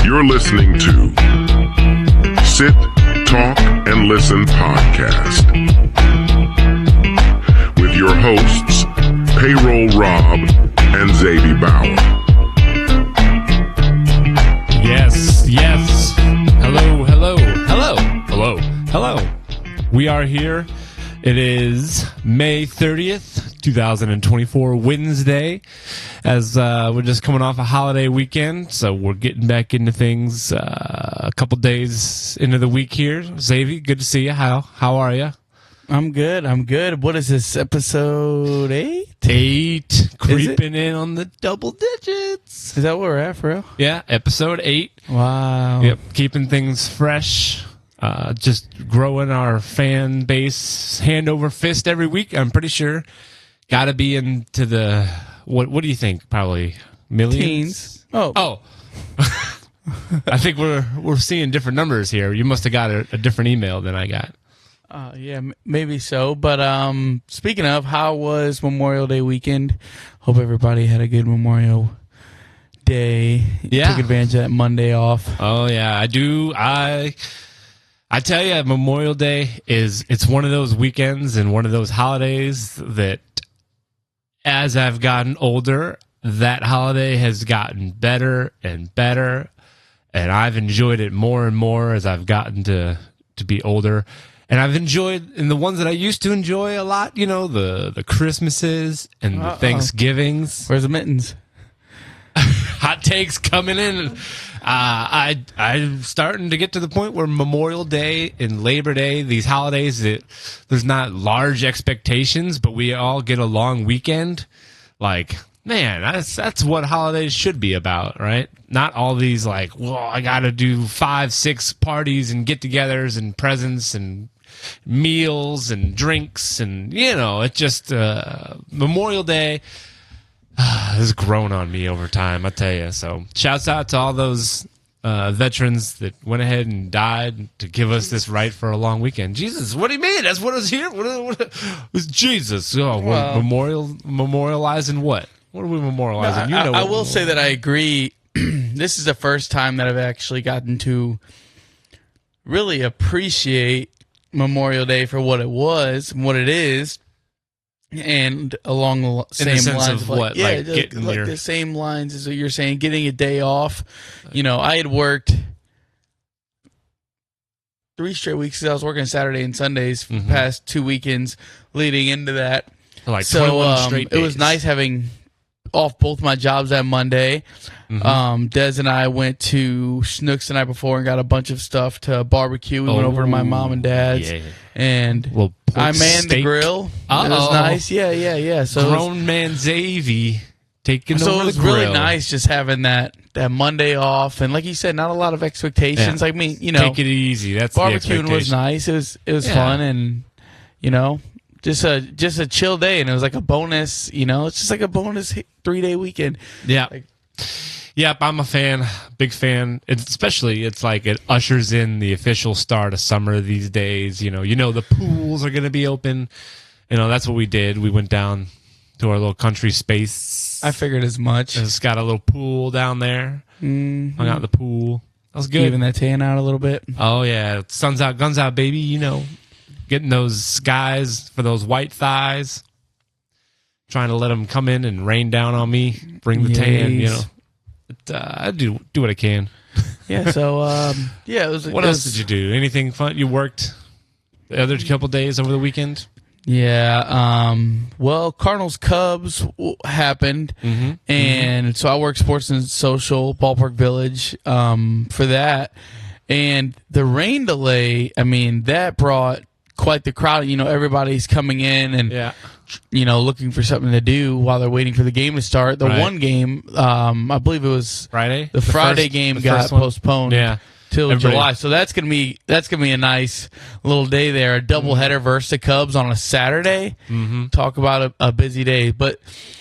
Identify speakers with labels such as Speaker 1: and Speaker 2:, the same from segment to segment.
Speaker 1: You're listening to Sit, Talk, and Listen podcast with your hosts, Payroll Rob and Zadie Bauer.
Speaker 2: Yes. Hello. We are here. It is May 30th, 2024, Wednesday, as we're just coming off a holiday weekend, so we're getting back into things a couple days into the week here. Xavier, good to see you. How are you?
Speaker 3: I'm good. What is this, episode 8?
Speaker 2: 8, creeping in on the double digits.
Speaker 3: Is that where we're at, for real?
Speaker 2: Yeah, episode 8.
Speaker 3: Wow.
Speaker 2: Yep, keeping things fresh. Just growing our fan base hand over fist every week. I'm pretty sure. Got to be into the what do you think? Probably millions.
Speaker 3: Teens.
Speaker 2: Oh. I think we're seeing different numbers here. You must have got a different email than I got.
Speaker 3: Yeah, maybe so. But speaking of, how was Memorial Day weekend? Hope everybody had a good Memorial Day.
Speaker 2: Yeah.
Speaker 3: Took advantage of that Monday off.
Speaker 2: Oh yeah, I do. I tell you, Memorial Day it's one of those weekends and one of those holidays that, as I've gotten older, that holiday has gotten better and better, and I've enjoyed it more and more as I've gotten to be older. And I've enjoyed, and the ones that I used to enjoy a lot, you know, the Christmases and the Thanksgivings.
Speaker 3: Where's the mittens?
Speaker 2: Hot takes coming in. I'm starting to get to the point where Memorial Day and Labor Day, these holidays, there's not large expectations, but we all get a long weekend. Like, man, that's what holidays should be about, right? Not all these like, well, I got to do 5, 6 parties and get-togethers and presents and meals and drinks, and you know, it just Memorial Day has grown on me over time, I tell you. So shouts out to all those veterans that went ahead and died to give us this right for a long weekend. Jesus, what do you mean? That's what is here? What is Jesus? Oh, well, memorializing what? What are we memorializing?
Speaker 3: I will say that I agree. This is the first time that I've actually gotten to really appreciate Memorial Day for what it was and what it is. And along the same lines
Speaker 2: of what,
Speaker 3: like the same lines as what you're saying, getting a day off. You know, I had worked 3 straight weeks. I was working Saturday and Sundays for the past 2 weekends leading into that.
Speaker 2: Like 21 straight days.
Speaker 3: It was nice having off both my jobs that Monday. Des and I went to Schnucks the night before and got a bunch of stuff to barbecue. We went over to my mom and dad's, and I manned the grill. It was nice. Yeah. So
Speaker 2: grown man Xavier taking over the grill. So it was
Speaker 3: really nice just having that Monday off, and like you said, not a lot of expectations.
Speaker 2: Yeah.
Speaker 3: I mean, you know,
Speaker 2: take it easy. That's
Speaker 3: barbecuing was nice. It was fun, and you know, just a chill day, and it was like a bonus. You know, it's just like a bonus 3-day weekend.
Speaker 2: Yeah. Yep, I'm a fan, big fan. Especially, it's like it ushers in the official start of summer these days. You know, the pools are going to be open. You know, that's what we did. We went down to our little country space.
Speaker 3: I figured as much.
Speaker 2: It's got a little pool down there. Hung out in the pool. That was good.
Speaker 3: Even that tan out a little bit.
Speaker 2: Oh, yeah. Sun's out, guns out, baby. You know, getting those skies for those white thighs. Trying to let them come in and rain down on me. Bring the tan, you know. I do what I can.
Speaker 3: Yeah, so, it was...
Speaker 2: What else did you do? Anything fun? You worked the other couple days over the weekend?
Speaker 3: Yeah, well, Cardinals-Cubs happened, and so I work sports and social, Ballpark Village, for that. And the rain delay, I mean, that brought quite the crowd. You know, everybody's coming in and... you know, looking for something to do while they're waiting for the game to start. The one game, I believe it was
Speaker 2: Friday.
Speaker 3: The Friday game got postponed till July. So that's gonna be a nice little day there. A doubleheader versus the Cubs on a Saturday. Talk about a busy day, but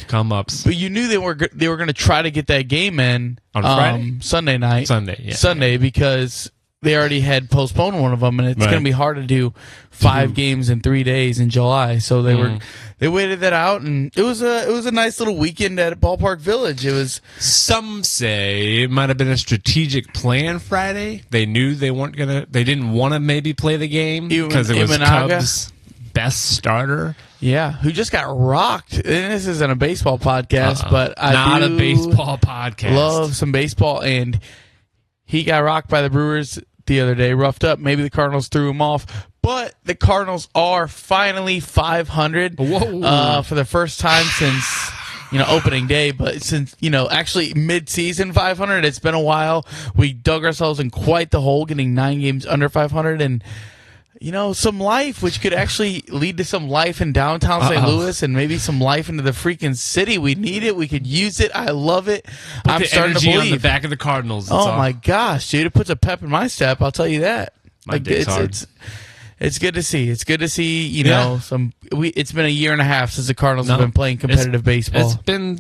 Speaker 2: come ups.
Speaker 3: But you knew they were going to try to get that game in
Speaker 2: on Friday,
Speaker 3: Sunday night,
Speaker 2: Sunday,
Speaker 3: because they already had postponed one of them, and it's going to be hard to do 5 games in 3 days in July. So they waited that out, and it was a nice little weekend at Ballpark Village. It was.
Speaker 2: Some say it might have been a strategic plan Friday. They knew they didn't want to maybe play the game because it was Cubs' best starter.
Speaker 3: Yeah, who just got rocked. And this isn't a baseball podcast, but
Speaker 2: not a baseball podcast.
Speaker 3: Love some baseball, and he got rocked by the Brewers the other day, roughed up. Maybe the Cardinals threw him off, but the Cardinals are finally 500 for the first time since opening day. But since actually mid-season 500, it's been a while. We dug ourselves in quite the hole, getting 9 games under 500, and some life, which could actually lead to some life in downtown St. Louis and maybe some life into the freaking city. We need it. We could use it. I love it. I'm starting to believe.
Speaker 2: On the back of the Cardinals.
Speaker 3: My gosh, dude. It puts a pep in my step. I'll tell you that. It's good to see. It's good to see, it's been a year and a half since the Cardinals have been playing competitive baseball.
Speaker 2: It's been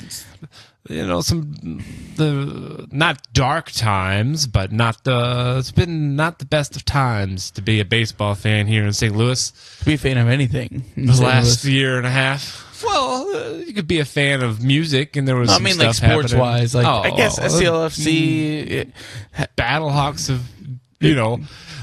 Speaker 2: not dark times, but it's been not the best of times to be a baseball fan here in St. Louis.
Speaker 3: To be a fan of anything.
Speaker 2: The last year and a half. Well, you could be a fan of music, and there was some stuff
Speaker 3: sports wise, I guess S.T.L.
Speaker 2: Battlehawks have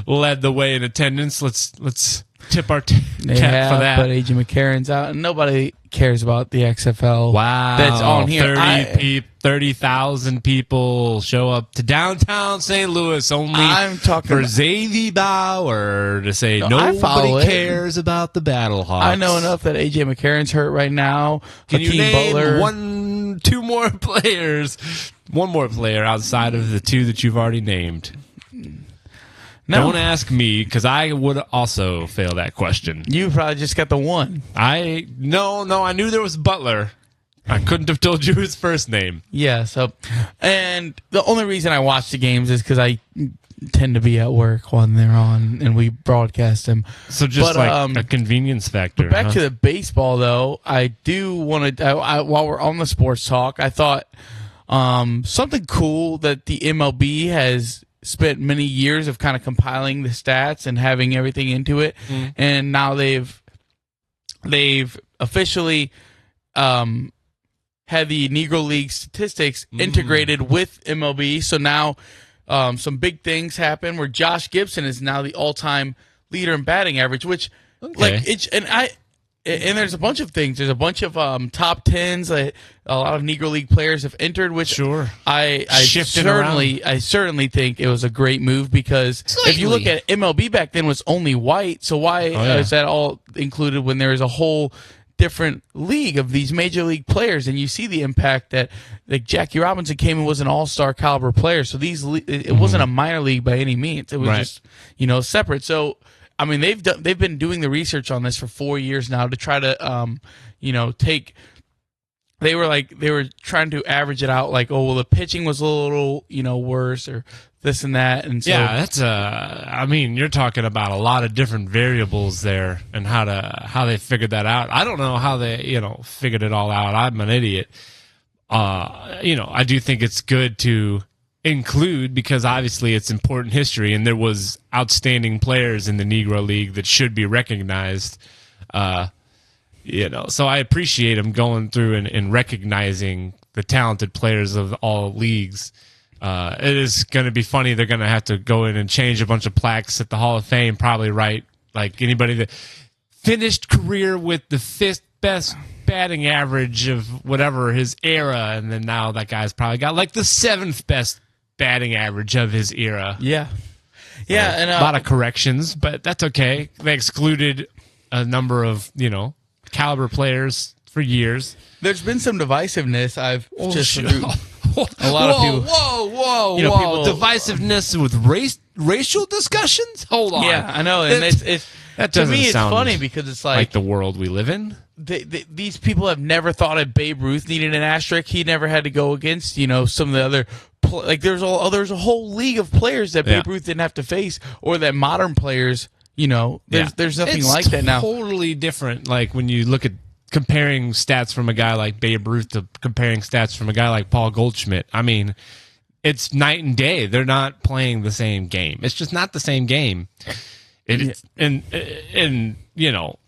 Speaker 2: led the way in attendance. Let's tip our cap for that.
Speaker 3: But A.J. McCarron's out, and nobody cares about the XFL.
Speaker 2: Wow,
Speaker 3: that's on here.
Speaker 2: 30,000 people show up to downtown St. Louis only for Xavier Bauer to say nobody cares about the Battlehawks.
Speaker 3: I know enough that A.J. McCarron's hurt right now.
Speaker 2: Can you name
Speaker 3: Butler.
Speaker 2: one more player outside of the 2 that you've already named? No. Don't ask me, because I would also fail that question.
Speaker 3: You probably just got the one.
Speaker 2: No, I knew there was Butler. I couldn't have told you his first name.
Speaker 3: Yeah, and the only reason I watch the games is because I tend to be at work when they're on, and we broadcast them.
Speaker 2: So just a convenience factor.
Speaker 3: But back to the baseball, though, I do want to, while we're on the sports talk, I thought something cool that the MLB has spent many years of kind of compiling the stats and having everything into it, and now they've officially had the Negro League statistics integrated with MLB. So now some big things happen where Josh Gibson is now the all-time leader in batting average, which and there's a bunch of things. There's a bunch of top 10s. A lot of Negro League players have entered, which I certainly think it was a great move, because if you look at MLB back then, it was only white. So why is that all included when there is a whole different league of these major league players? And you see the impact that Jackie Robinson came and was an all-star caliber player. So it wasn't a minor league by any means. It was just separate. So I mean, they've been doing the research on this for 4 years now to try to take. They were trying to average it out, the pitching was a little worse, or this and that, and so
Speaker 2: that's you're talking about a lot of different variables there, and how they figured that out. I don't know how they figured it all out. I'm an idiot. I do think it's good to include, because obviously it's important history, and there was outstanding players in the Negro League that should be recognized. So I appreciate them going through and recognizing the talented players of all leagues. It is going to be funny. They're going to have to go in and change a bunch of plaques at the Hall of Fame, probably, right? Like anybody that finished career with the 5th best batting average of whatever his era, and then now that guy's probably got the 7th best batting average of his era.
Speaker 3: Yeah, and
Speaker 2: a lot of corrections, but that's okay. They excluded a number of caliber players for years.
Speaker 3: There's been some divisiveness. I've just a lot of people.
Speaker 2: Whoa! People, divisiveness with racial discussions. Hold on.
Speaker 3: Yeah, I know, and it's to me it's funny because it's like
Speaker 2: the world we live in.
Speaker 3: These people have never thought that Babe Ruth needed an asterisk. He never had to go against some of the other. There's a whole league of players that Babe Ruth didn't have to face, or that modern players. There's nothing like that now.
Speaker 2: Totally different. Like when you look at comparing stats from a guy like Babe Ruth to comparing stats from a guy like Paul Goldschmidt. I mean, it's night and day. They're not playing the same game. It's just not the same game. And you know,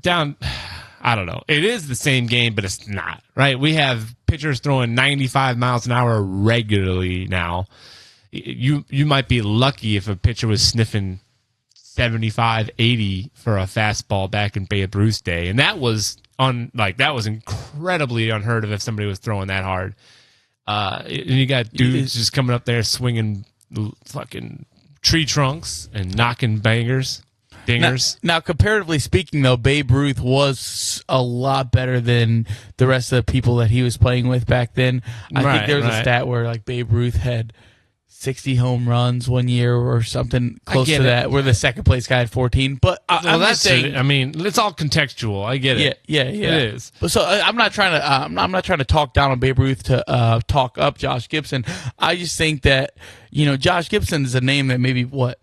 Speaker 2: down, I don't know. It is the same game, but it's not, right? We have pitchers throwing 95 miles an hour regularly now. You might be lucky if a pitcher was sniffing 75, 80 for a fastball back in Babe Ruth's day. And that was that was incredibly unheard of if somebody was throwing that hard. And you got dudes just coming up there swinging fucking tree trunks and knocking dingers.
Speaker 3: Now, comparatively speaking, though, Babe Ruth was a lot better than the rest of the people that he was playing with back then. I think there was a stat where like Babe Ruth had 60 home runs one year or something close to that, where the second place guy had 14. But I'm just saying,
Speaker 2: I mean, it's all contextual. I get it.
Speaker 3: Yeah.
Speaker 2: It is.
Speaker 3: So I'm not trying to talk down on Babe Ruth to talk up Josh Gibson. I just think that, you know, Josh Gibson is a name that maybe 1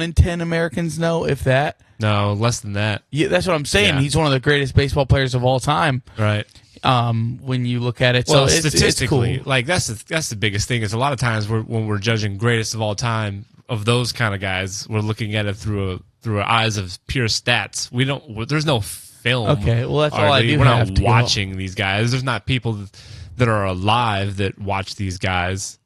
Speaker 3: in 10 Americans know, if that.
Speaker 2: No, less than that.
Speaker 3: Yeah, that's what I'm saying. Yeah. He's one of the greatest baseball players of all time.
Speaker 2: Right.
Speaker 3: When you look at it,
Speaker 2: well,
Speaker 3: so
Speaker 2: statistically,
Speaker 3: it's cool.
Speaker 2: like that's the biggest thing. Is a lot of times when we're judging greatest of all time of those kind of guys, we're looking at it through eyes of pure stats. We don't. There's no film.
Speaker 3: Okay, well that's all I do.
Speaker 2: We're not watching these guys. There's not people that are alive that watch these guys.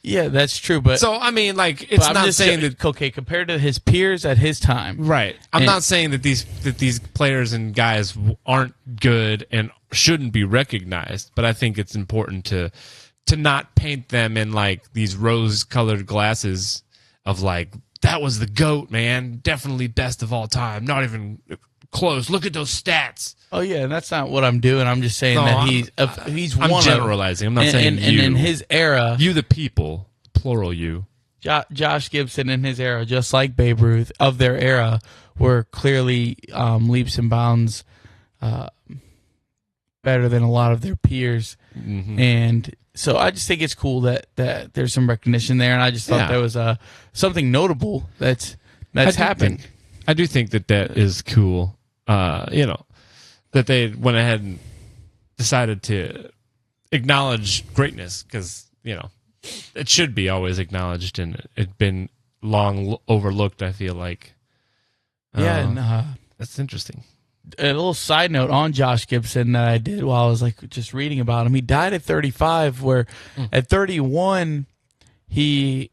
Speaker 3: Yeah, that's true. But
Speaker 2: so I mean, like, it's not saying that
Speaker 3: compared to his peers at his time,
Speaker 2: right? I'm not saying that these players and guys aren't good and shouldn't be recognized, but I think it's important to not paint them in like these rose-colored glasses of like, that was the GOAT, man, definitely best of all time, not even close. Look at those stats.
Speaker 3: Oh yeah, and that's not what I'm doing. I'm just saying that he's one.
Speaker 2: I'm generalizing. I'm not saying you.
Speaker 3: And in his era,
Speaker 2: you the people, plural you.
Speaker 3: Josh Gibson in his era, just like Babe Ruth of their era, were clearly leaps and bounds better than a lot of their peers.
Speaker 2: Mm-hmm.
Speaker 3: And so I just think it's cool that there's some recognition there, and I just thought there was something notable that's happened.
Speaker 2: I do think that is cool. You know, that they went ahead and decided to acknowledge greatness, because, you know, it should be always acknowledged, and it's been long overlooked, I feel like. That's interesting.
Speaker 3: A little side note on Josh Gibson that I did while I was like just reading about him. He died at 35, where at 31 he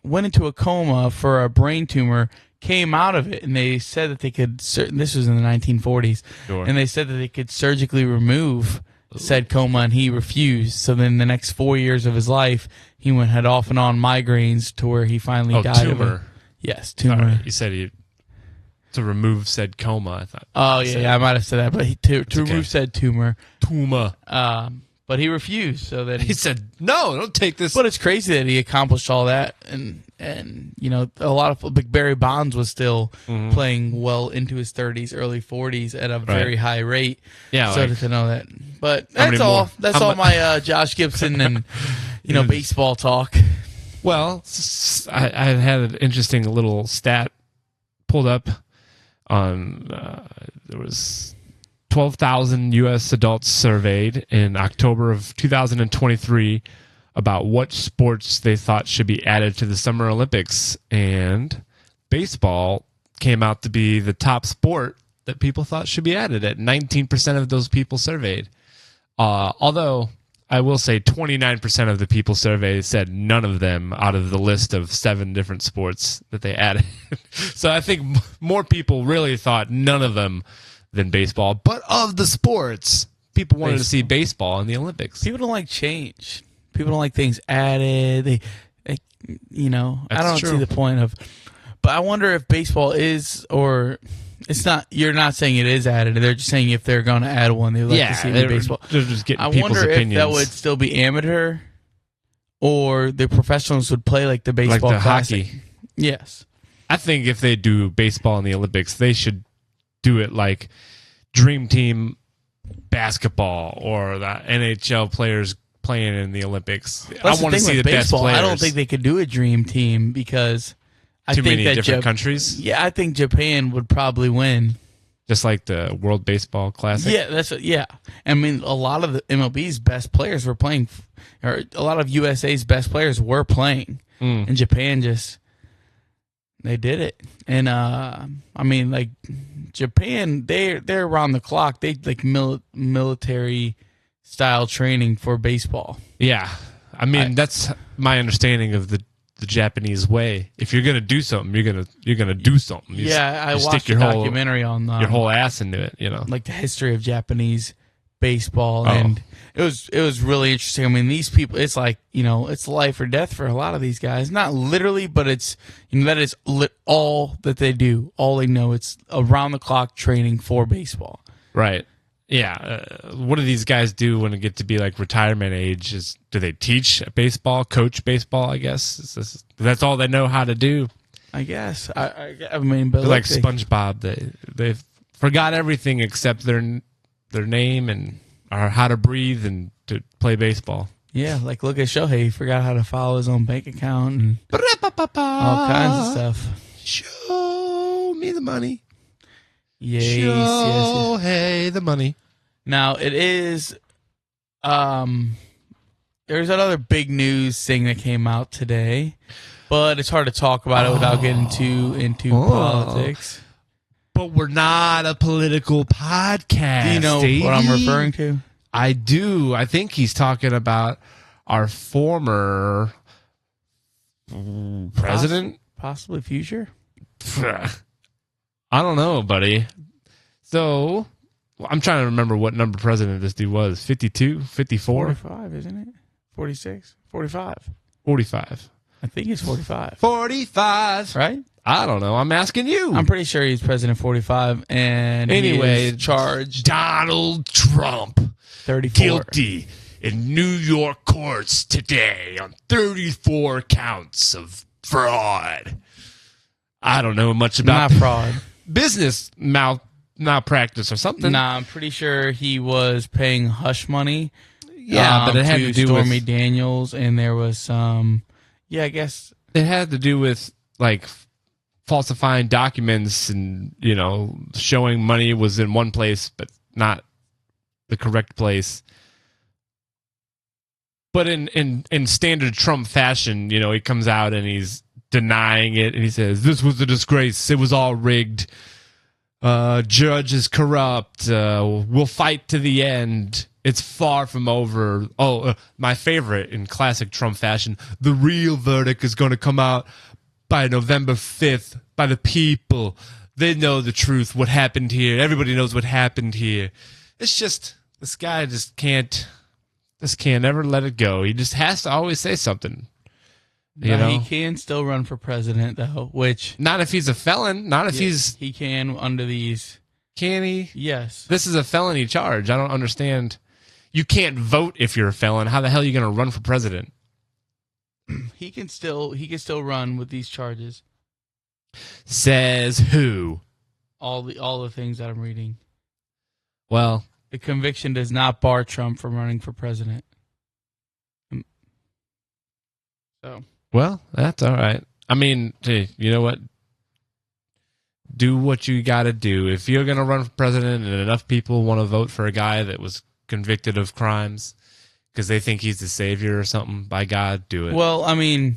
Speaker 3: went into a coma for a brain tumor, came out of it, and they said that they could, this was in the 1940s, and they said that they could surgically remove said coma, and he refused. So then the next 4 years of his life, he went had off and on migraines to where he finally died
Speaker 2: tumor.
Speaker 3: of it. Yes, tumor.
Speaker 2: Right. You said to remove said coma, I thought.
Speaker 3: Oh, yeah, I might have said that, but to remove said tumor.
Speaker 2: Tumor.
Speaker 3: But he refused. So then
Speaker 2: he said, "No, don't take this."
Speaker 3: But it's crazy that he accomplished all that, and you know, a lot of like Barry Bonds was still playing well into his 30s, early 40s at a very high rate.
Speaker 2: Yeah,
Speaker 3: so to know that. But that's all. That's all my Josh Gibson and baseball talk.
Speaker 2: Well, I had an interesting little stat pulled up on there was 12,000 U.S. adults surveyed in October of 2023 about what sports they thought should be added to the Summer Olympics, and baseball came out to be the top sport that people thought should be added at 19% of those people surveyed. Although I will say 29% of the people surveyed said none of them out of the list of 7 different sports that they added. So I think more people really thought none of them than baseball. But of the sports, people wanted to see baseball in the Olympics.
Speaker 3: People don't like change. People don't like things added. They I don't see the point of. But I wonder if baseball is, or it's not. You're not saying it is added. They're just saying if they're going to add one, they would like to see it in baseball.
Speaker 2: They're just getting
Speaker 3: I
Speaker 2: people's
Speaker 3: wonder
Speaker 2: opinions.
Speaker 3: if that would still be amateur, or the professionals would play like the baseball
Speaker 2: like the
Speaker 3: classic.
Speaker 2: hockey.
Speaker 3: Yes,
Speaker 2: I think if they do baseball in the Olympics, they should do it like Dream Team basketball or the NHL players playing in the Olympics. I want to see the best players.
Speaker 3: I don't think they could do a Dream Team because I
Speaker 2: too
Speaker 3: think
Speaker 2: many
Speaker 3: that
Speaker 2: different countries.
Speaker 3: Yeah, I think Japan would probably win.
Speaker 2: just like the World Baseball Classic.
Speaker 3: Yeah. I mean, a lot of the MLB's best players were playing, or a lot of USA's best players were playing. And Japan they did it. And I mean, like Japan, they're around the clock. They like military style training for baseball.
Speaker 2: Yeah, I mean that's my understanding of the Japanese way. If you're gonna do something, you're gonna do something.
Speaker 3: I watched a documentary on
Speaker 2: your whole ass into it. You know,
Speaker 3: like the history of Japanese baseball, and it was really interesting. I mean, these people, it's like, it's life or death for a lot of these guys. Not literally, but it's that is all that they do. All they know, it's around the clock training for baseball.
Speaker 2: Right. Yeah. What do these guys do when they get to be like retirement age? Do they teach baseball, coach baseball? I guess that's all they know how to do.
Speaker 3: I guess. I mean, but
Speaker 2: they're like SpongeBob. They've forgot everything except their name and or how to breathe and to play baseball.
Speaker 3: Yeah, like look at Shohei. He forgot how to follow his own bank account and all kinds of stuff.
Speaker 2: Show me the money.
Speaker 3: Yes.
Speaker 2: Hey, the money.
Speaker 3: Now it is. There's another big news thing that came out today, but it's hard to talk about it without getting too into politics.
Speaker 2: But we're not a political podcast.
Speaker 3: Do you know what I'm referring to?
Speaker 2: I do. I think he's talking about our former president,
Speaker 3: possibly future.
Speaker 2: I don't know, buddy. So, I'm trying to remember what number president this dude was. 52? 54?
Speaker 3: 45, isn't it? 46? 45.
Speaker 2: 45.
Speaker 3: I think it's 45.
Speaker 2: 45.
Speaker 3: Right?
Speaker 2: I don't know. I'm asking you.
Speaker 3: I'm pretty sure he's president 45. And
Speaker 2: anyway,
Speaker 3: he is charged.
Speaker 2: Donald Trump.
Speaker 3: 34.
Speaker 2: Guilty in New York courts today on 34 counts of fraud. I don't know much about
Speaker 3: not fraud.
Speaker 2: Business malpractice or something.
Speaker 3: Nah, I'm pretty sure he was paying hush money.
Speaker 2: Yeah, but it had to do
Speaker 3: Stormy
Speaker 2: with
Speaker 3: Daniels, and there was some. Yeah, I guess
Speaker 2: it had to do with like falsifying documents and showing money was in one place but not the correct place. But in standard Trump fashion, he comes out and he's denying it, and he says, this was a disgrace. It was all rigged. Judge is corrupt. We'll fight to the end. It's far from over. My favorite in classic Trump fashion, the real verdict is going to come out by November 5th by the people. They know the truth, what happened here. Everybody knows what happened here. It's just, this guy just can't ever let it go. He just has to always say something.
Speaker 3: He can still run for president, though, which...
Speaker 2: Not if he's a felon. Not if he's...
Speaker 3: He can under these...
Speaker 2: Can he?
Speaker 3: Yes.
Speaker 2: This is a felony charge. I don't understand. You can't vote if you're a felon. How the hell are you going to run for president?
Speaker 3: He can still run with these charges.
Speaker 2: Says who?
Speaker 3: All the things that I'm reading.
Speaker 2: Well...
Speaker 3: The conviction does not bar Trump from running for president. So...
Speaker 2: Well, that's all right. I mean, hey, you know what? Do what you got to do. If you're going to run for president and enough people want to vote for a guy that was convicted of crimes because they think he's the savior or something, by God, do it.
Speaker 3: Well, I mean,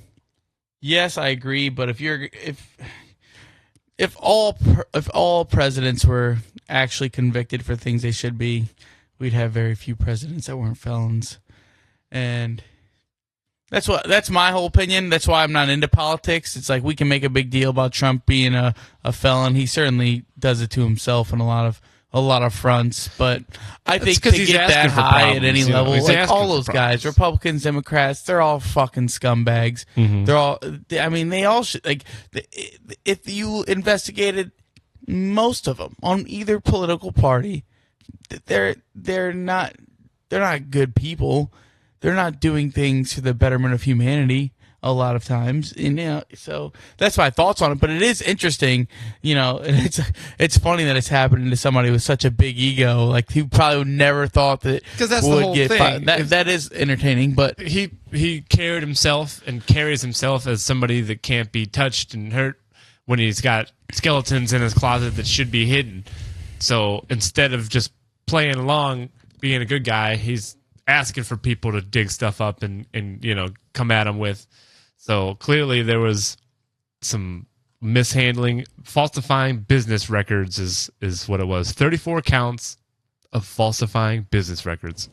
Speaker 3: yes, I agree. But if all presidents were actually convicted for things they should be, we'd have very few presidents that weren't felons. And... That's my whole opinion. That's why I'm not into politics. It's like we can make a big deal about Trump being a felon. He certainly does it to himself in a lot of fronts. But I think to get that high at any level, like all those guys, Republicans, Democrats, they're all fucking scumbags. Mm-hmm. They're all. I mean, they all should. Like, if you investigated most of them on either political party, they're not good people. They're not doing things for the betterment of humanity a lot of times. And, so that's my thoughts on it. But it is interesting, and it's funny that it's happening to somebody with such a big ego. Like, he probably would never thought that
Speaker 2: because that's the whole thing.
Speaker 3: That is entertaining, but
Speaker 2: he carried himself and carries himself as somebody that can't be touched and hurt when he's got skeletons in his closet that should be hidden. So instead of just playing along, being a good guy, he's asking for people to dig stuff up and come at him with. So clearly there was some mishandling, falsifying business records is what it was. 34 counts of falsifying business records.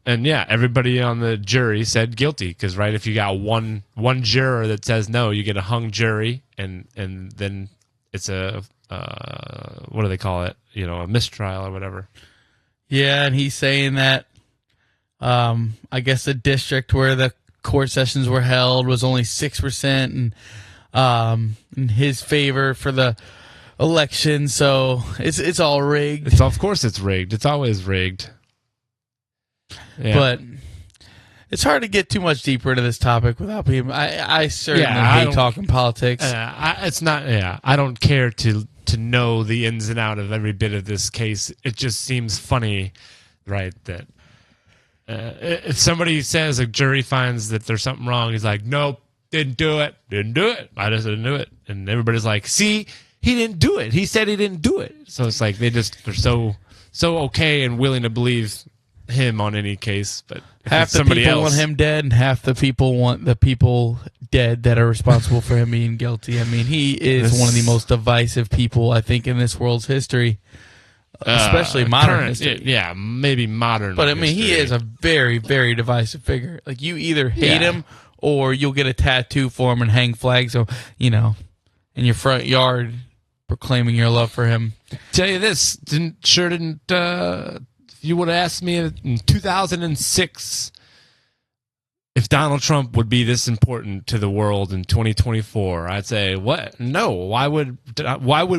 Speaker 2: And yeah, everybody on the jury said guilty because, right, if you got one juror that says no, you get a hung jury, and then it's a what do they call it? A mistrial or whatever.
Speaker 3: Yeah, and he's saying that I guess the district where the court sessions were held was only 6% and in his favor for the election, so it's all rigged.
Speaker 2: Of course it's rigged. It's always rigged. Yeah.
Speaker 3: But it's hard to get too much deeper into this topic without being. I certainly hate talking politics.
Speaker 2: It's not. Yeah, I don't care to know the ins and out of every bit of this case. It just seems funny, right? That if somebody says a jury finds that there's something wrong, he's like, nope, didn't do it. I just didn't do it, and everybody's like, see, he didn't do it. He said he didn't do it. So it's like they're so okay and willing to believe him on any case, but
Speaker 3: half the people want him dead and half the people want the people dead that are responsible for him being guilty. I mean, he is one of the most divisive people, I think, in this world's history, especially modern history.
Speaker 2: Yeah, maybe modern.
Speaker 3: But I mean, he is a very, very divisive figure. Like, you either hate him or you'll get a tattoo for him and hang flags, in your front yard proclaiming your love for him.
Speaker 2: Tell you this, didn't you would have asked me in 2006 if Donald Trump would be this important to the world in 2024, I'd say, what? No. Why would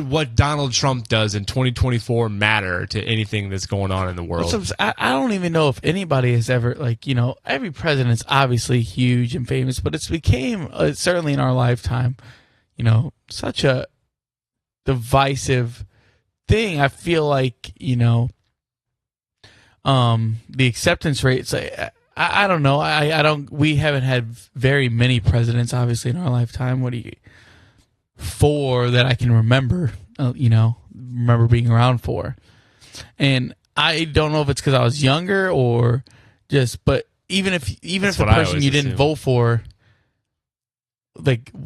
Speaker 2: what Donald Trump does in 2024 matter to anything that's going on in the world?
Speaker 3: I don't even know if anybody has ever, every president's obviously huge and famous, but it's became, certainly in our lifetime, such a divisive thing. I feel like, the acceptance rates, I don't know. We haven't had very many presidents, obviously, in our lifetime. Four that I can remember, remember being around for. And I don't know if it's because I was younger or but even if the person you didn't vote for,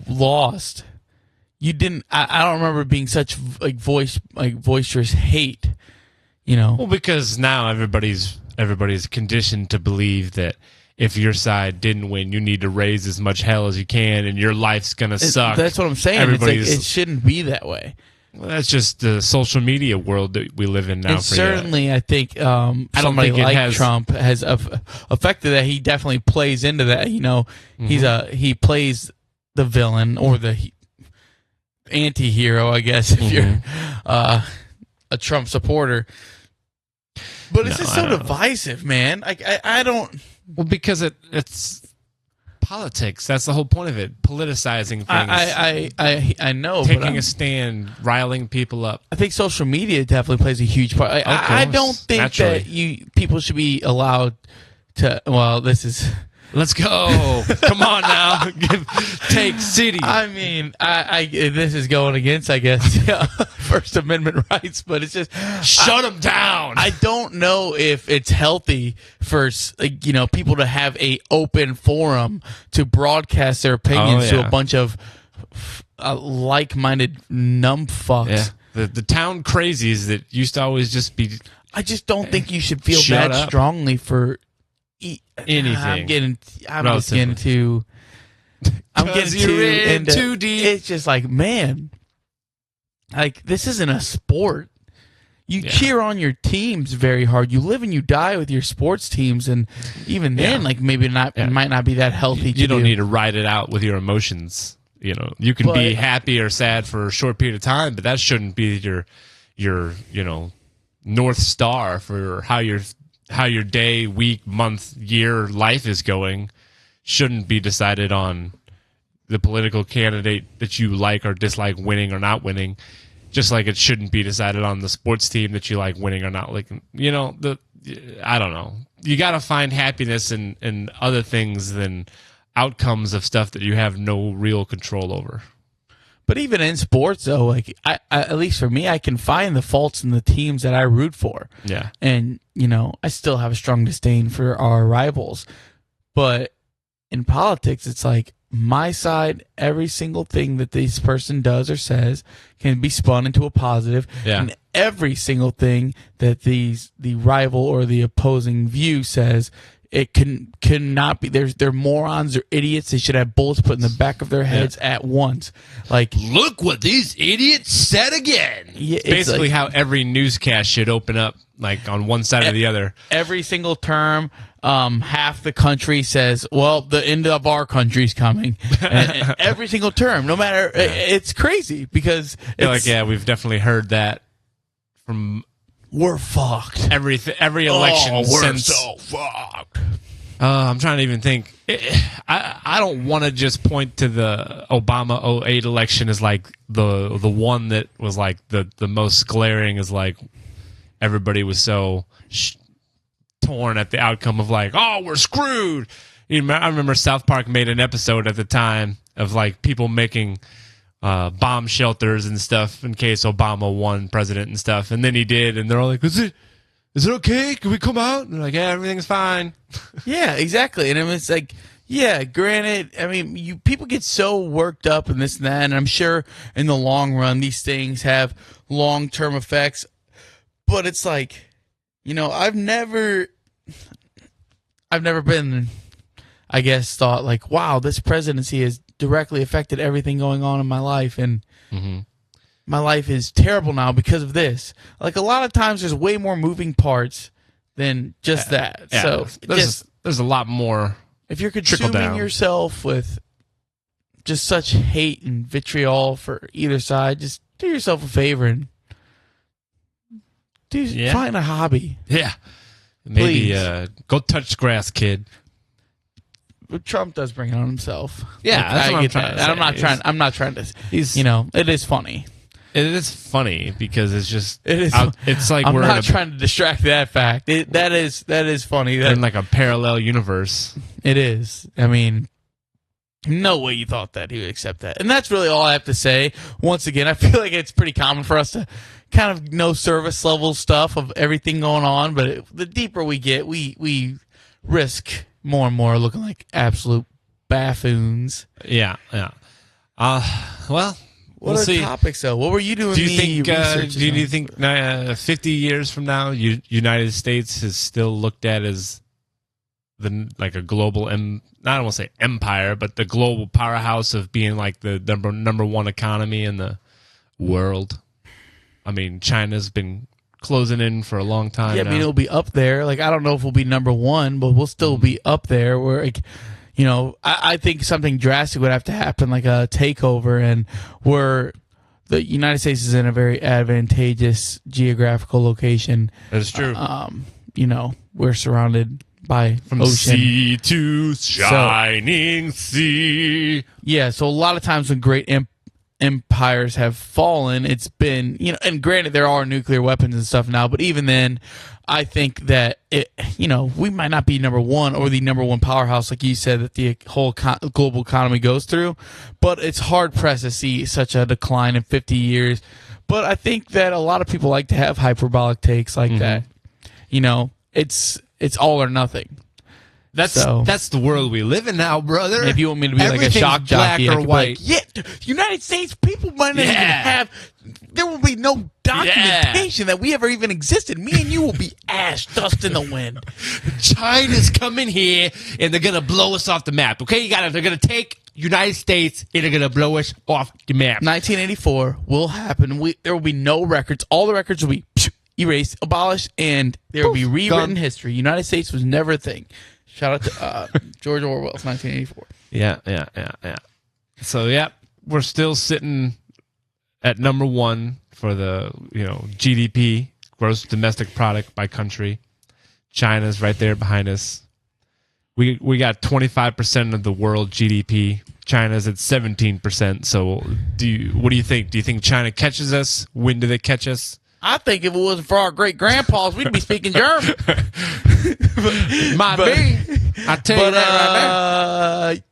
Speaker 3: lost, you didn't, I don't remember being such boisterous hate.
Speaker 2: Well, because now everybody's conditioned to believe that if your side didn't win, you need to raise as much hell as you can, and your life's gonna suck.
Speaker 3: That's what I'm saying. It shouldn't be that way.
Speaker 2: Well, that's just the social media world that we live in now.
Speaker 3: And certainly, I think somebody like Trump has affected that. He definitely plays into that. He plays the villain or the anti-hero, I guess, if you're a Trump supporter. But it's just so divisive, man. I don't.
Speaker 2: Well, because it's politics. That's the whole point of it. Politicizing things.
Speaker 3: I know.
Speaker 2: Taking a stand, riling people up.
Speaker 3: I think social media definitely plays a huge part. I don't think that people should be allowed to. Well, this is.
Speaker 2: Let's go. Come on now. Take city.
Speaker 3: I mean, this is going against, I guess, First Amendment rights, but it's just
Speaker 2: shut them down.
Speaker 3: I don't know if it's healthy for people to have a open forum to broadcast their opinions to a bunch of like-minded numbfucks.
Speaker 2: Yeah. The town crazies that used to always just be.
Speaker 3: I just don't think you should feel that strongly for
Speaker 2: anything.
Speaker 3: I'm getting too deep. It's just like, man, this isn't a sport. You cheer on your teams very hard. You live and you die with your sports teams, and even then, maybe not. It might not be that healthy.
Speaker 2: You don't need to ride it out with your emotions. You can be happy or sad for a short period of time, but that shouldn't be your North Star for how your day, week, month, year, life is going. Shouldn't be decided on the political candidate that you like or dislike winning or not winning, just like it shouldn't be decided on the sports team that you like winning or not liking. I don't know. You got to find happiness in other things than outcomes of stuff that you have no real control over.
Speaker 3: But even in sports, though, like I at least for me, I can find the faults in the teams that I root for.
Speaker 2: Yeah.
Speaker 3: And, I still have a strong disdain for our rivals. But in politics, it's like my side, every single thing that this person does or says can be spun into a positive.
Speaker 2: Yeah.
Speaker 3: And every single thing that the rival or the opposing view says, it cannot be. They're morons or idiots. They should have bullets put in the back of their heads at once. Like,
Speaker 2: look what these idiots said again.
Speaker 3: Yeah,
Speaker 2: it's basically like how every newscast should open up, like on one side or the other.
Speaker 3: Every single term, half the country says, well, the end of our country's coming. And every single term, no matter, it's crazy because it's
Speaker 2: we've definitely heard that from.
Speaker 3: We're fucked.
Speaker 2: Every election
Speaker 3: we're
Speaker 2: since.
Speaker 3: so fucked.
Speaker 2: I'm trying to even think. I don't want to just point to the Obama 08 election as like the one that was like the most glaring, as like everybody was so torn at the outcome of like, oh, we're screwed. I remember South Park made an episode at the time of like people making bomb shelters and stuff in case Obama won president and stuff, and then he did, and they're all like, is it okay? Can we come out? And they're like, yeah, everything's fine.
Speaker 3: Yeah, exactly. And it's like, yeah, granted, I mean, people get so worked up and this and that, and I'm sure in the long run these things have long-term effects, but it's like, I've never been, I guess, thought like, wow, this presidency has directly affected everything going on in my life, and my life is terrible now because of this. Like, a lot of times there's way more moving parts than just that.
Speaker 2: Yeah.
Speaker 3: So
Speaker 2: there's a lot more.
Speaker 3: If you're consuming yourself with just such hate and vitriol for either side, just do yourself a favor and find a hobby.
Speaker 2: Yeah. Maybe go touch grass, kid.
Speaker 3: But Trump does bring it on himself.
Speaker 2: Yeah,
Speaker 3: like,
Speaker 2: that's what I'm trying to say.
Speaker 3: I'm not trying to. It is funny.
Speaker 2: It is funny because it's just.
Speaker 3: It is.
Speaker 2: It's like
Speaker 3: I'm
Speaker 2: we're
Speaker 3: not trying to distract that fact. That is funny.
Speaker 2: We're in like a parallel universe.
Speaker 3: It is. I mean, no way you thought that he would accept that. And that's really all I have to say. Once again, I feel like it's pretty common for us to kind of know service level stuff of everything going on, but the deeper we get, we risk more and more looking like absolute buffoons.
Speaker 2: Yeah. Well,
Speaker 3: what
Speaker 2: we'll
Speaker 3: are
Speaker 2: see.
Speaker 3: Topics though? What were you doing?
Speaker 2: Do you think 50 years from now, United States is still looked at as like a global, I don't want to say empire, but the global powerhouse of being like the number one economy in the world? I mean, China's been closing in for a long time.
Speaker 3: Yeah, I mean, it'll be up there. Like, I don't know if we'll be number one, but we'll still be up there. Where, like, I think something drastic would have to happen, like a takeover, and where the United States is in a very advantageous geographical location.
Speaker 2: That's true.
Speaker 3: We're surrounded by
Speaker 2: from
Speaker 3: ocean.
Speaker 2: Sea to shining sea.
Speaker 3: Yeah, so a lot of times when great empires have fallen, it's been, and granted there are nuclear weapons and stuff now, but even then, I think that we might not be number one or the number one powerhouse, like you said, that the whole global economy goes through, but it's hard pressed to see such a decline in 50 years. But I think that a lot of people like to have hyperbolic takes like that. It's all or nothing.
Speaker 2: That's the world we live in now, brother.
Speaker 3: If you want me to be like a shock jockey,
Speaker 2: black or white.
Speaker 3: United States people might not even have. There will be no documentation that we ever even existed. Me and you will be ash dust in the wind.
Speaker 2: China's coming here and they're gonna blow us off the map. Okay, they're gonna take United States and they're gonna blow us off the map.
Speaker 3: 1984 will happen. There will be no records. All the records will be erased, abolished, and there will be rewritten history. United States was never a thing. Shout out to George Orwell's 1984.
Speaker 2: Yeah. So, we're still sitting at number one for the GDP, gross domestic product by country. China's right there behind us. We got 25% of the world GDP. China's at 17%. So, what do you think? Do you think China catches us? When do they catch us?
Speaker 3: I think if it wasn't for our great grandpas, we'd be speaking German.
Speaker 2: Might be. I tell you that right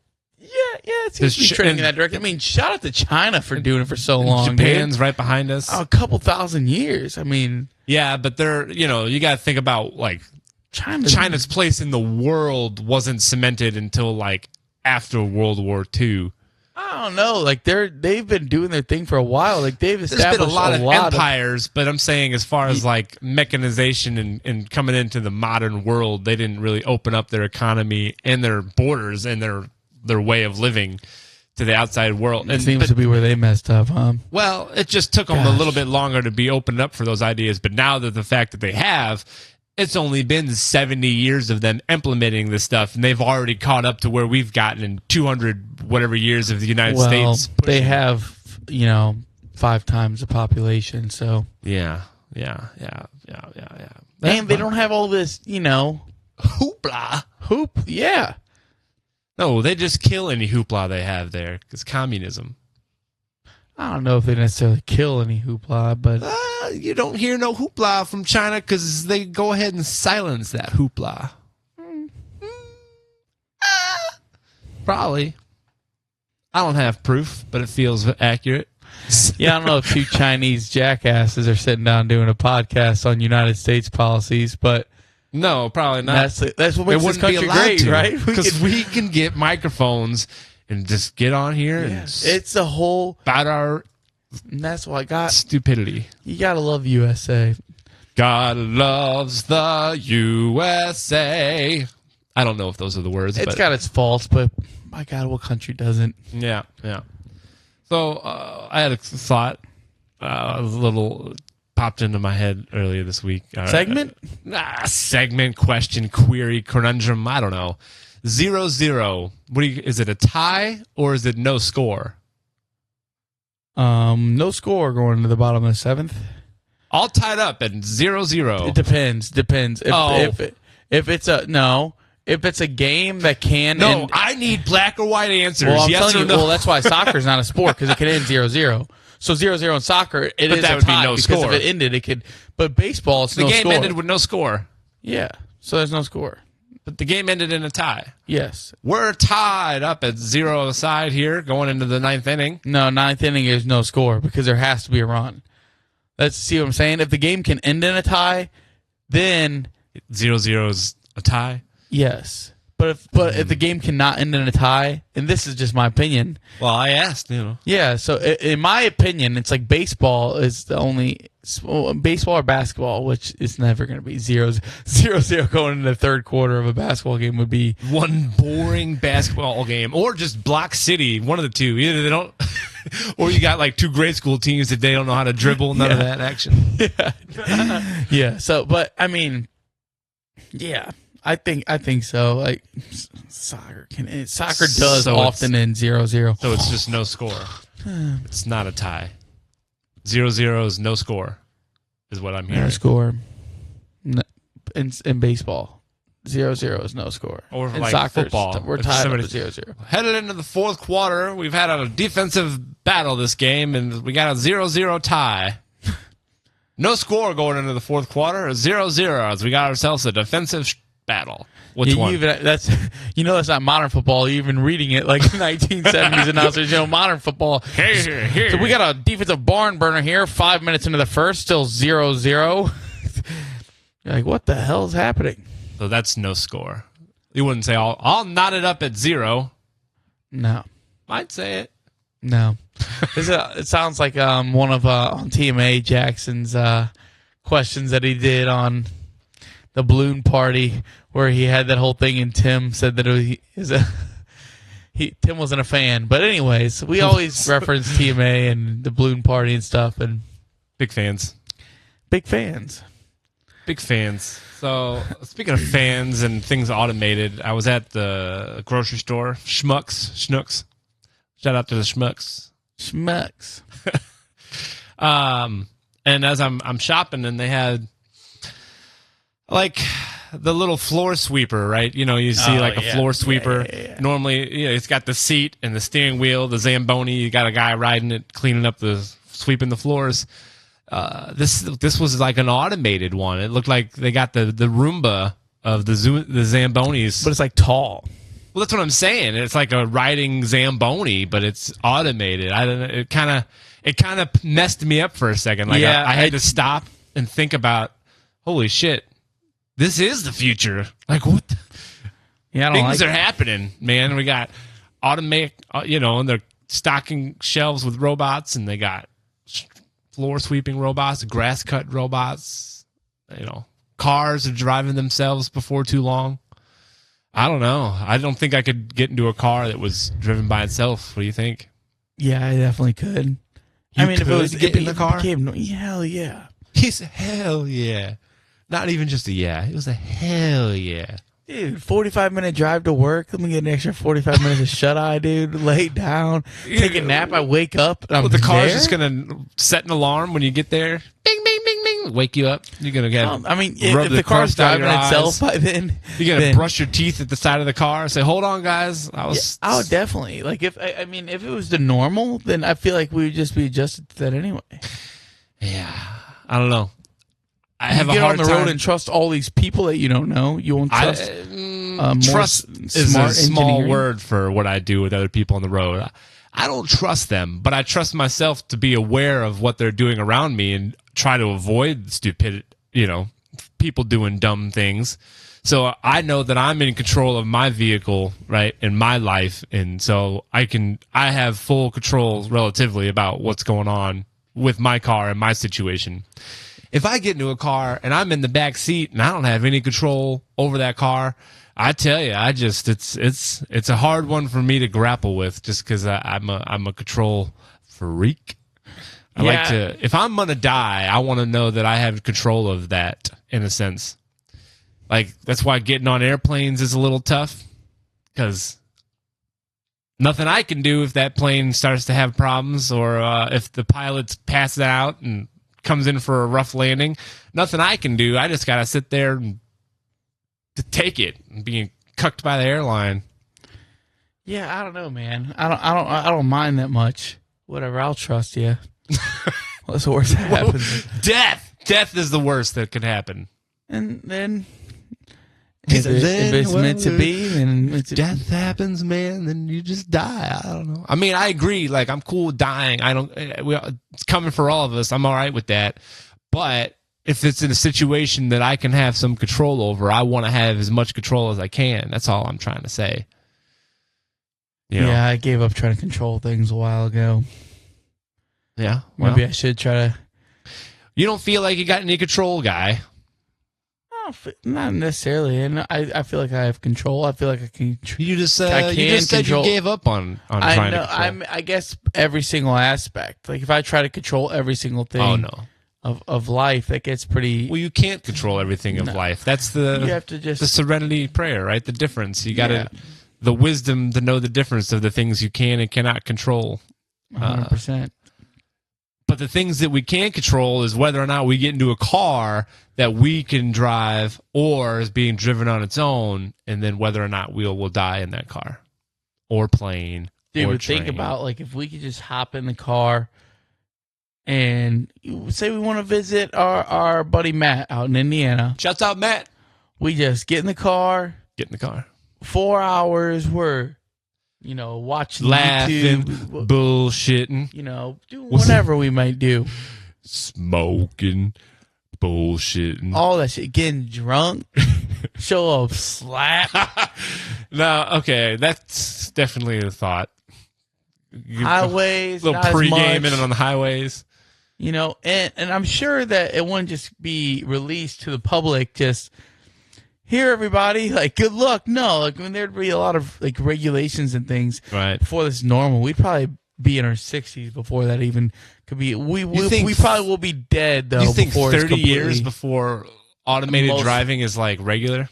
Speaker 3: Yeah, it seems to be trending in that direction. I mean, shout out to China for doing it for so long.
Speaker 2: Japan's right behind us.
Speaker 3: A couple thousand years. I mean,
Speaker 2: yeah, but they're you got to think about like China's place in the world wasn't cemented until like after World War II.
Speaker 3: I don't know. Like they've been doing their thing for a while. Like they've established
Speaker 2: There's been a lot of empires, but I'm saying as far as like mechanization and coming into the modern world, they didn't really open up their economy and their borders and their way of living to the outside world.
Speaker 3: It seems to be where they messed up, huh?
Speaker 2: Well, it just took them a little bit longer to be opened up for those ideas. But now that the fact that they have, it's only been 70 years of them implementing this stuff, and they've already caught up to where we've gotten in 200 whatever years of the United States.
Speaker 3: They have, 5 times the population, so.
Speaker 2: Yeah.
Speaker 3: And they don't have all this,
Speaker 2: hoopla.
Speaker 3: Yeah.
Speaker 2: No, they just kill any hoopla they have there, because communism.
Speaker 3: I don't know if they necessarily kill any hoopla, but
Speaker 2: you don't hear no hoopla from China because they go ahead and silence that hoopla. Probably. I don't have proof, but it feels accurate.
Speaker 3: Yeah, I don't know if 2 Chinese jackasses are sitting down doing a podcast on United States policies, but
Speaker 2: no, probably not.
Speaker 3: That's what makes this country great, right?
Speaker 2: Because we can get microphones and just get on here and
Speaker 3: it's a whole
Speaker 2: about our.
Speaker 3: And that's why God
Speaker 2: stupidity.
Speaker 3: You gotta love USA.
Speaker 2: God loves the USA. I don't know if those are the words.
Speaker 3: It's got its faults, but my God, what country doesn't?
Speaker 2: Yeah. So I had a thought, a little popped into my head earlier this week.
Speaker 3: Segment?
Speaker 2: Segment, question, query, conundrum. I don't know. 0-0. Is it a tie or is it no score?
Speaker 3: No score going to the bottom of the 7th.
Speaker 2: All tied up at 0-0.
Speaker 3: It depends. If it's a game that can end,
Speaker 2: I need black or white answers.
Speaker 3: Well, I'm
Speaker 2: yes
Speaker 3: telling
Speaker 2: or
Speaker 3: you,
Speaker 2: no.
Speaker 3: well, that's why soccer's not a sport, because it can end 0-0. So 0-0 in soccer, it is
Speaker 2: that
Speaker 3: a
Speaker 2: would be
Speaker 3: tie
Speaker 2: no
Speaker 3: because
Speaker 2: score.
Speaker 3: if it ended, it could. But baseball, it's
Speaker 2: the
Speaker 3: no
Speaker 2: game
Speaker 3: score.
Speaker 2: ended with no score.
Speaker 3: Yeah, so there's no score.
Speaker 2: But the game ended in a tie.
Speaker 3: Yes.
Speaker 2: We're tied up at 0 aside here, going into the 9th inning.
Speaker 3: No, 9th inning is no score because there has to be a run. See what I'm saying? If the game can end in a tie, then
Speaker 2: 0-0 is a tie.
Speaker 3: Yes. But if the game cannot end in a tie, and this is just my opinion.
Speaker 2: Well, I asked,
Speaker 3: Yeah, so in my opinion, it's like baseball is the only baseball or basketball, which is never going to be 0-0 going into the third quarter of a basketball game would be
Speaker 2: one boring basketball game, or just Block City, one of the two. Either they don't, or you got like 2 grade school teams that they don't know how to dribble, none of that action.
Speaker 3: Yeah. So, but I mean, yeah. I think so. Like soccer does often end 0-0.
Speaker 2: So it's just no score. It's not a tie. 0-0 is no score, is what I'm hearing.
Speaker 3: No score. In baseball, 0-0 is no score.
Speaker 2: Or
Speaker 3: in
Speaker 2: like
Speaker 3: soccer,
Speaker 2: football,
Speaker 3: we're tied up at 0-0.
Speaker 2: Headed into the 4th quarter, we've had a defensive battle this game, and we got a 0-0 tie. No score going into the 4th quarter. 0-0 as we got ourselves a defensive battle. Which one?
Speaker 3: That's not modern football. You're even reading it like 1970s announcers. Modern football.
Speaker 2: Here.
Speaker 3: So we got a defensive barn burner here. 5 minutes into the first, still 0-0. You're like, what the hell is happening?
Speaker 2: So that's no score. You wouldn't say I'll knot it up at 0.
Speaker 3: No,
Speaker 2: I'd say it.
Speaker 3: No. It sounds like one of on TMA Jackson's questions that he did on the balloon party, where he had that whole thing, and Tim said that Tim wasn't a fan. But anyways, we always reference TMA and the balloon party and stuff, and
Speaker 2: big fans. So speaking of fans and things automated, I was at the grocery store, Schnucks. Shout out to the Schmucks. And as I'm shopping, and they had like the little floor sweeper, right? You see a floor sweeper.
Speaker 3: Yeah.
Speaker 2: Normally, it's got the seat and the steering wheel, the Zamboni. You got a guy riding it, cleaning up sweeping the floors. This was like an automated one. It looked like they got the Roomba of the Zambonis.
Speaker 3: But it's like tall.
Speaker 2: Well, that's what I'm saying. It's like a riding Zamboni, but it's automated. I don't know. It kind of messed me up for a second. Like I had to stop and think about, holy shit, this is the future. Like what?
Speaker 3: Yeah, I don't
Speaker 2: things
Speaker 3: like
Speaker 2: are happening, man. We got automate, and they're stocking shelves with robots, and they got floor sweeping robots, grass cut robots. Cars are driving themselves before too long. I don't know. I don't think I could get into a car that was driven by itself. What do you think?
Speaker 3: Yeah, I definitely could. If it was
Speaker 2: get in the car,
Speaker 3: hell yeah.
Speaker 2: He said, hell yeah. Not even just a yeah. It was a hell yeah.
Speaker 3: Dude, 45-minute drive to work. Let me get an extra 45 minutes of shut-eye, dude. Lay down, take a nap. I wake up. And
Speaker 2: the car's just going to set an alarm when you get there. Bing, bing, bing, bing. Wake you up. You're going to get
Speaker 3: if the car's driving itself by then.
Speaker 2: You're going to brush your teeth at the side of the car. Say, hold on, guys.
Speaker 3: I would definitely. Like, if it was the normal, then I feel like we would just be adjusted to that anyway.
Speaker 2: Yeah. I don't know. I have
Speaker 3: get
Speaker 2: a hard
Speaker 3: on the
Speaker 2: time.
Speaker 3: road and trust all these people that you don't know. You won't trust.
Speaker 2: Trust is a small word for what I do with other people on the road. I don't trust them, but I trust myself to be aware of what they're doing around me and try to avoid stupid, people doing dumb things. So I know that I'm in control of my vehicle, right, in my life, and so I have full control relatively about what's going on with my car and my situation. If I get into a car and I'm in the back seat and I don't have any control over that car, I tell you, it's a hard one for me to grapple with, just because I'm a control freak. I like to, if I'm gonna die, I want to know that I have control of that in a sense. Like that's why getting on airplanes is a little tough, because nothing I can do if that plane starts to have problems, or if the pilot's passed out and comes in for a rough landing, nothing I can do. I just gotta sit there and to take it and being cucked by the airline.
Speaker 3: Yeah, I don't know, man. I don't mind that much. Whatever, I'll trust you. What's the worst that happens?
Speaker 2: Death is the worst that could happen.
Speaker 3: And then if it's meant to be, then
Speaker 2: death happens, man. Then you just die. I don't know. I mean, I agree. Like, I'm cool with dying. It's coming for all of us. I'm all right with that. But if it's in a situation that I can have some control over, I want to have as much control as I can. That's all I'm trying to say.
Speaker 3: Yeah, I gave up trying to control things a while ago.
Speaker 2: Yeah,
Speaker 3: maybe I should try to.
Speaker 2: You don't feel like you got any control, guy?
Speaker 3: Not necessarily, and I feel like I have control. I feel like I can.
Speaker 2: You just said you gave up on trying to control.
Speaker 3: I guess every single aspect. Like if I try to control every single thing, of life, that gets pretty.
Speaker 2: Well, you can't control everything of life. That's the
Speaker 3: you have to just
Speaker 2: the serenity prayer, right? The difference. You got the wisdom to know the difference of the things you can and cannot control.
Speaker 3: 100%.
Speaker 2: But the things that we can control is whether or not we get into a car that we can drive or is being driven on its own, and then whether or not we will die in that car or plane.
Speaker 3: Dude,
Speaker 2: or
Speaker 3: think about, like, if we could just hop in the car and say we want to visit our buddy Matt out in Indiana.
Speaker 2: Shouts out, Matt.
Speaker 3: We just get in the car. 4 hours, we're watching
Speaker 2: laughing,
Speaker 3: YouTube,
Speaker 2: bullshitting,
Speaker 3: doing whatever we might do.
Speaker 2: Smoking, bullshitting.
Speaker 3: All that shit. Getting drunk. Show up, slap.
Speaker 2: No, okay. That's definitely a thought.
Speaker 3: Highways,
Speaker 2: a little pre-gaming on the highways.
Speaker 3: And I'm sure that it wouldn't just be released to the public, just... Here, everybody, like, good luck. No, like, when there'd be a lot of, like, regulations and things before this is normal. We'd probably be in our 60s before that even could be. We probably will be dead, though.
Speaker 2: You think 30 years before automated driving is, like, regular?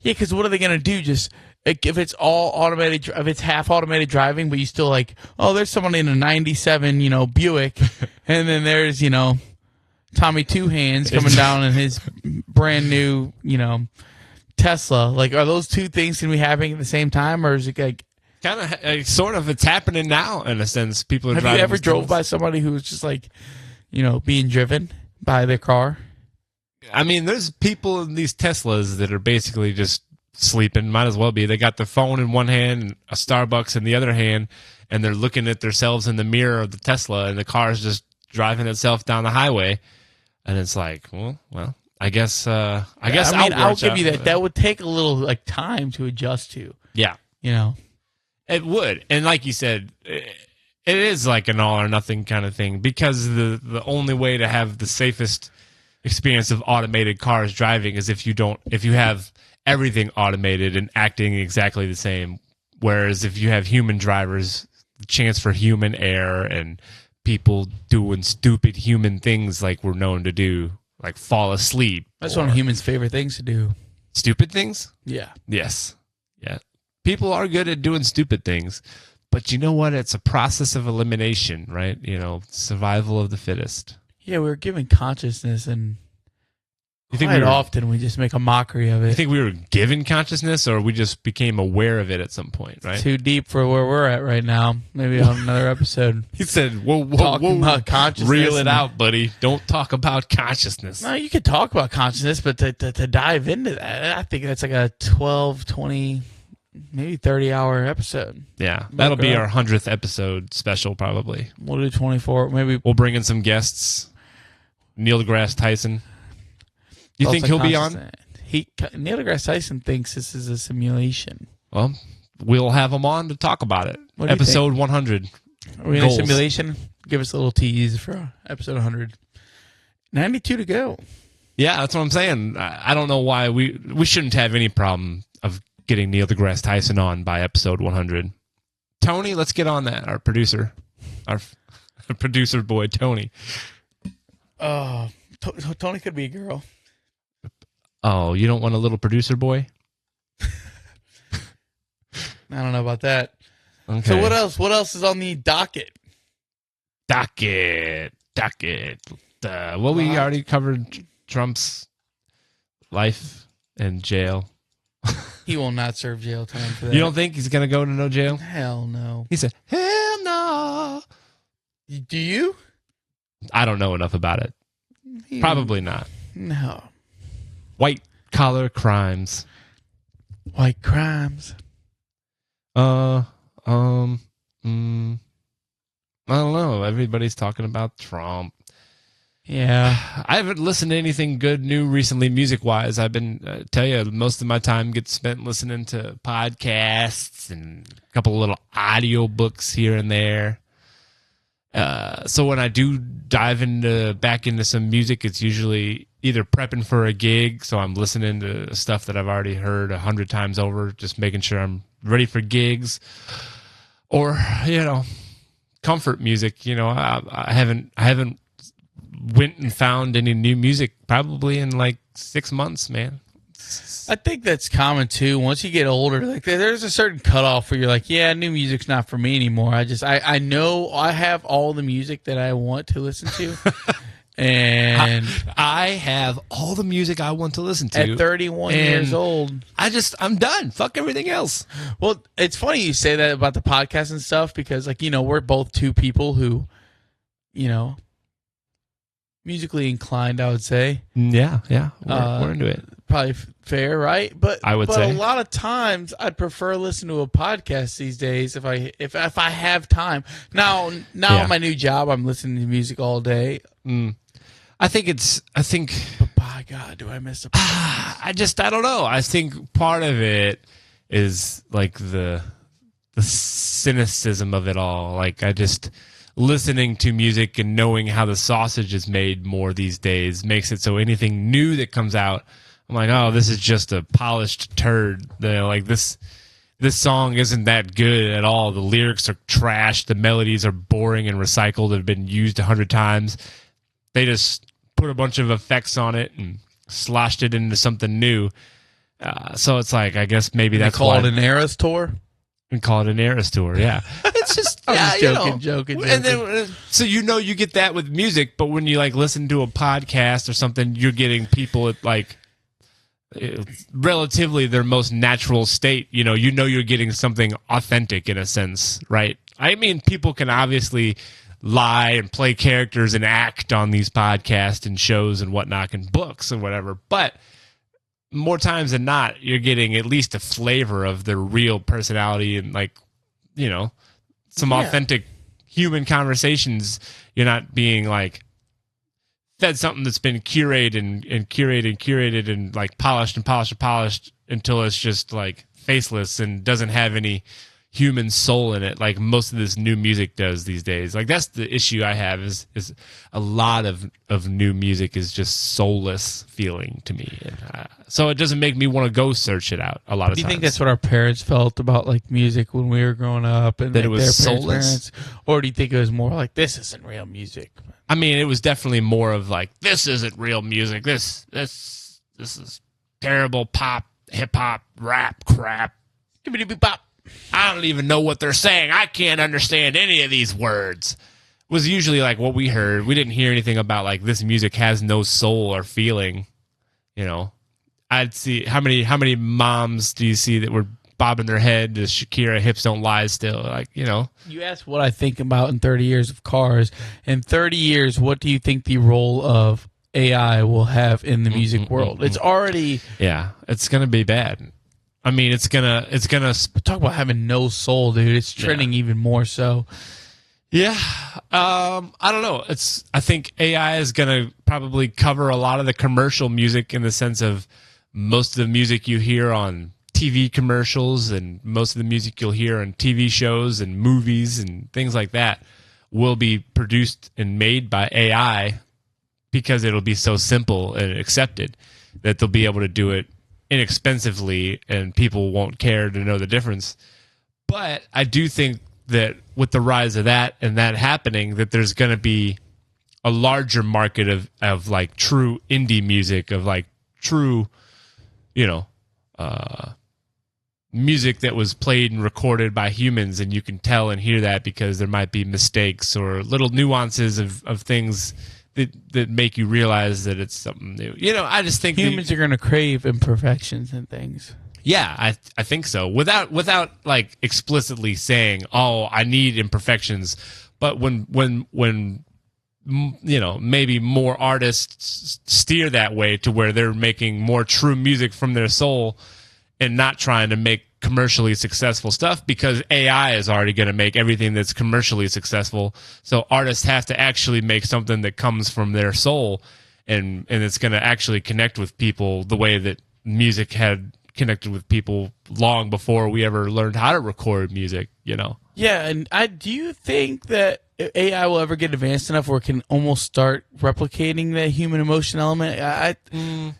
Speaker 3: Yeah, because what are they going to do? Just, like, if it's all automated, if it's half automated driving, but you still, like, there's someone in a 97, Buick, and then there's, Tommy Two Hands coming down in his brand new, Tesla. Like, are those two things going to be happening at the same time, or is it like
Speaker 2: kind of, sort of? It's happening now in a sense. People are.
Speaker 3: Have
Speaker 2: driving.
Speaker 3: You ever drove by somebody who was just like, being driven by their car?
Speaker 2: I mean, there's people in these Teslas that are basically just sleeping. Might as well be. They got their phone in one hand and a Starbucks in the other hand, and they're looking at themselves in the mirror of the Tesla, and the car is just driving itself down the highway. And it's like, well, I guess I'll
Speaker 3: give you that. That would take a little like time to adjust to.
Speaker 2: Yeah, it would. And like you said, it is like an all or nothing kind of thing, because the only way to have the safest experience of automated cars driving is if you have everything automated and acting exactly the same. Whereas if you have human drivers, the chance for human error and people doing stupid human things like we're known to do, like fall asleep.
Speaker 3: That's one of humans' favorite things to do.
Speaker 2: Stupid things?
Speaker 3: Yeah.
Speaker 2: Yes. Yeah. People are good at doing stupid things, but you know what? It's a process of elimination, right? Survival of the fittest.
Speaker 3: Yeah, we're given consciousness, and
Speaker 2: quite
Speaker 3: often we just make a mockery of it.
Speaker 2: You think we were given consciousness, or we just became aware of it at some point, right?
Speaker 3: Too deep for where we're at right now. Maybe on another episode.
Speaker 2: He said, whoa,
Speaker 3: talking about consciousness.
Speaker 2: Reel it out, buddy. Don't talk about consciousness.
Speaker 3: No, you could talk about consciousness, but to dive into that, I think that's like a 12, 20, maybe 30-hour episode.
Speaker 2: Yeah, that'll be our 100th episode special, probably.
Speaker 3: We'll do 24. Maybe
Speaker 2: we'll bring in some guests. Neil deGrasse Tyson. You think he'll be on?
Speaker 3: Neil deGrasse Tyson thinks this is a simulation.
Speaker 2: Well, we'll have him on to talk about it. Episode 100.
Speaker 3: Are we in a simulation? Give us a little tease for episode 100. 92 to go.
Speaker 2: Yeah, that's what I'm saying. I don't know why we shouldn't have any problem of getting Neil deGrasse Tyson on by episode 100. Tony, let's get on that. Our producer. Our producer boy, Tony.
Speaker 3: Tony could be a girl.
Speaker 2: Oh, you don't want a little producer boy?
Speaker 3: I don't know about that.
Speaker 2: Okay.
Speaker 3: So what else? What else is on the docket?
Speaker 2: Docket. Well, we already covered Trump's life and jail.
Speaker 3: He will not serve jail time for that.
Speaker 2: You don't think he's going to go to no jail?
Speaker 3: Hell no.
Speaker 2: He said, hell no.
Speaker 3: Do you?
Speaker 2: I don't know enough about it. Probably not.
Speaker 3: No.
Speaker 2: White collar crimes.
Speaker 3: White crimes.
Speaker 2: I don't know. Everybody's talking about Trump.
Speaker 3: Yeah.
Speaker 2: I haven't listened to anything good new recently, music-wise. I've been, tell you, most of my time gets spent listening to podcasts and a couple of little audio books here and there. So when I do dive back into some music, it's usually either prepping for a gig, so I'm listening to stuff that I've already heard 100 times over, just making sure I'm ready for gigs, or comfort music. I haven't went and found any new music probably in like 6 months, man.
Speaker 3: I think that's common too. Once you get older, like there's a certain cutoff where you're like, yeah, new music's not for me anymore. I know I have all the music that I want to listen to. And
Speaker 2: I have all the music I want to listen to.
Speaker 3: At 31 years old,
Speaker 2: I'm done. Fuck everything else.
Speaker 3: Well, it's funny you say that about the podcast and stuff, because we're both two people who, musically inclined, I would say.
Speaker 2: Yeah. We're into it.
Speaker 3: Probably fair, right? But
Speaker 2: I would say
Speaker 3: a lot of times I'd prefer listen to a podcast these days if I have time. Now at my new job, I'm listening to music all day.
Speaker 2: I think
Speaker 3: but by God, do I miss a podcast?
Speaker 2: I don't know. I think part of it is like the cynicism of it all. Like listening to music and knowing how the sausage is made more these days makes it so anything new that comes out, I'm like, oh, this is just a polished turd. Like this song isn't that good at all. The lyrics are trash. The melodies are boring and recycled. Have been used 100 times. They just put a bunch of effects on it and sloshed it into something new. So it's like, I guess maybe that's
Speaker 3: why. Call it an Eras tour?
Speaker 2: And call it an Eras tour, yeah. It's just,
Speaker 3: joking.
Speaker 2: And then, so you get that with music, but when you listen to a podcast or something, you're getting people at relatively their most natural state. You're getting something authentic in a sense, right? I mean, people can obviously lie and play characters and act on these podcasts and shows and whatnot and books and whatever, but more times than not, you're getting at least a flavor of their real personality and like, some authentic human conversations. You're not being like fed something that's been curated and like polished until it's just like faceless and doesn't have any human soul in it, like most of this new music does these days. Like that's the issue I have is a lot of new music is just soulless feeling to me, and so it doesn't make me want to go search it out a lot of times.
Speaker 3: Do you think that's what our parents felt about like music when we were growing up, and
Speaker 2: that it was
Speaker 3: their
Speaker 2: soulless,
Speaker 3: or do you think it was more like this isn't real music?
Speaker 2: I mean, it was definitely more of like this isn't real music. This is terrible pop, hip hop, rap crap.
Speaker 3: Bop.
Speaker 2: I don't even know what they're saying. I can't understand any of these words. Was usually like what we heard. We didn't hear anything about like this music has no soul or feeling. I'd see how many moms do you see that were bobbing their head to Shakira "Hips Don't Lie" still, like.
Speaker 3: You asked what I think about in 30 years of cars. In 30 years, what do you think the role of AI will have in the music world? It's already
Speaker 2: it's gonna be bad. I mean, it's gonna
Speaker 3: talk about having no soul, dude. It's trending even more so.
Speaker 2: Yeah, I don't know. I think AI is gonna probably cover a lot of the commercial music in the sense of most of the music you hear on TV commercials and most of the music you'll hear on TV shows and movies and things like that will be produced and made by AI because it'll be so simple and accepted that they'll be able to do it inexpensively and people won't care to know the difference. But I do think that with the rise of that and that happening, that there's going to be a larger market of like true indie music, of like true, music that was played and recorded by humans, and you can tell and hear that because there might be mistakes or little nuances of things that make you realize that it's something new. I just think
Speaker 3: humans are going to crave imperfections and things.
Speaker 2: Yeah, I think so. Without like explicitly saying, "Oh, I need imperfections," but when maybe more artists steer that way to where they're making more true music from their soul and not trying to make commercially successful stuff, because AI is already going to make everything that's commercially successful. So artists have to actually make something that comes from their soul and it's going to actually connect with people the way that music had connected with people long before we ever learned how to record music,
Speaker 3: Yeah, and do you think that AI will ever get advanced enough where it can almost start replicating the human emotion element?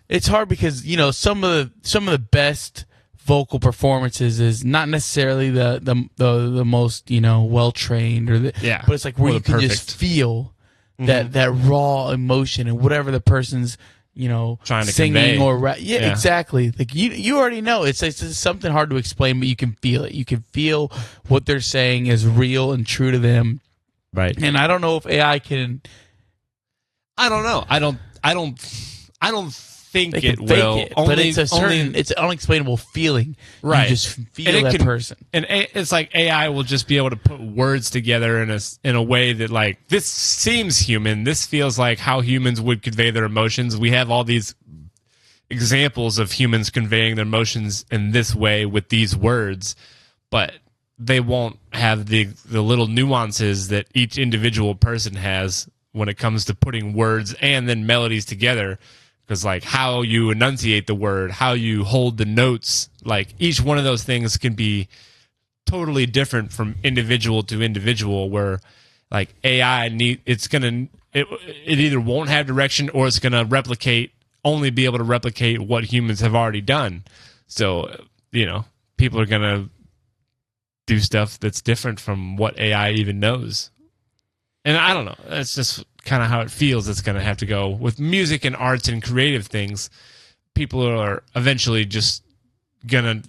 Speaker 3: It's hard because some of the best vocal performances is not necessarily the most well trained but it's like where you can just feel that raw emotion and whatever the person's
Speaker 2: trying to
Speaker 3: singing
Speaker 2: convey.
Speaker 3: Exactly. Like you already know it's just something hard to explain, but you can feel it. You can feel what they're saying is real and true to them.
Speaker 2: Right.
Speaker 3: And I don't know if AI can.
Speaker 2: I don't know. I don't think it will.
Speaker 3: But it's it's an unexplainable feeling.
Speaker 2: Right.
Speaker 3: You just feel that person.
Speaker 2: And it's like AI will just be able to put words together in a way that like, this seems human. This feels like how humans would convey their emotions. We have all these examples of humans conveying their emotions in this way with these words, but they won't have the little nuances that each individual person has when it comes to putting words and then melodies together. Because like how you enunciate the word, how you hold the notes, like each one of those things can be totally different from individual to individual, where like AI it either won't have direction or it's going to only be able to replicate what humans have already done. So, people are going to do stuff that's different from what AI even knows. And I don't know. That's just kind of how it feels. It's going to have to go with music and arts and creative things. People are eventually just going to,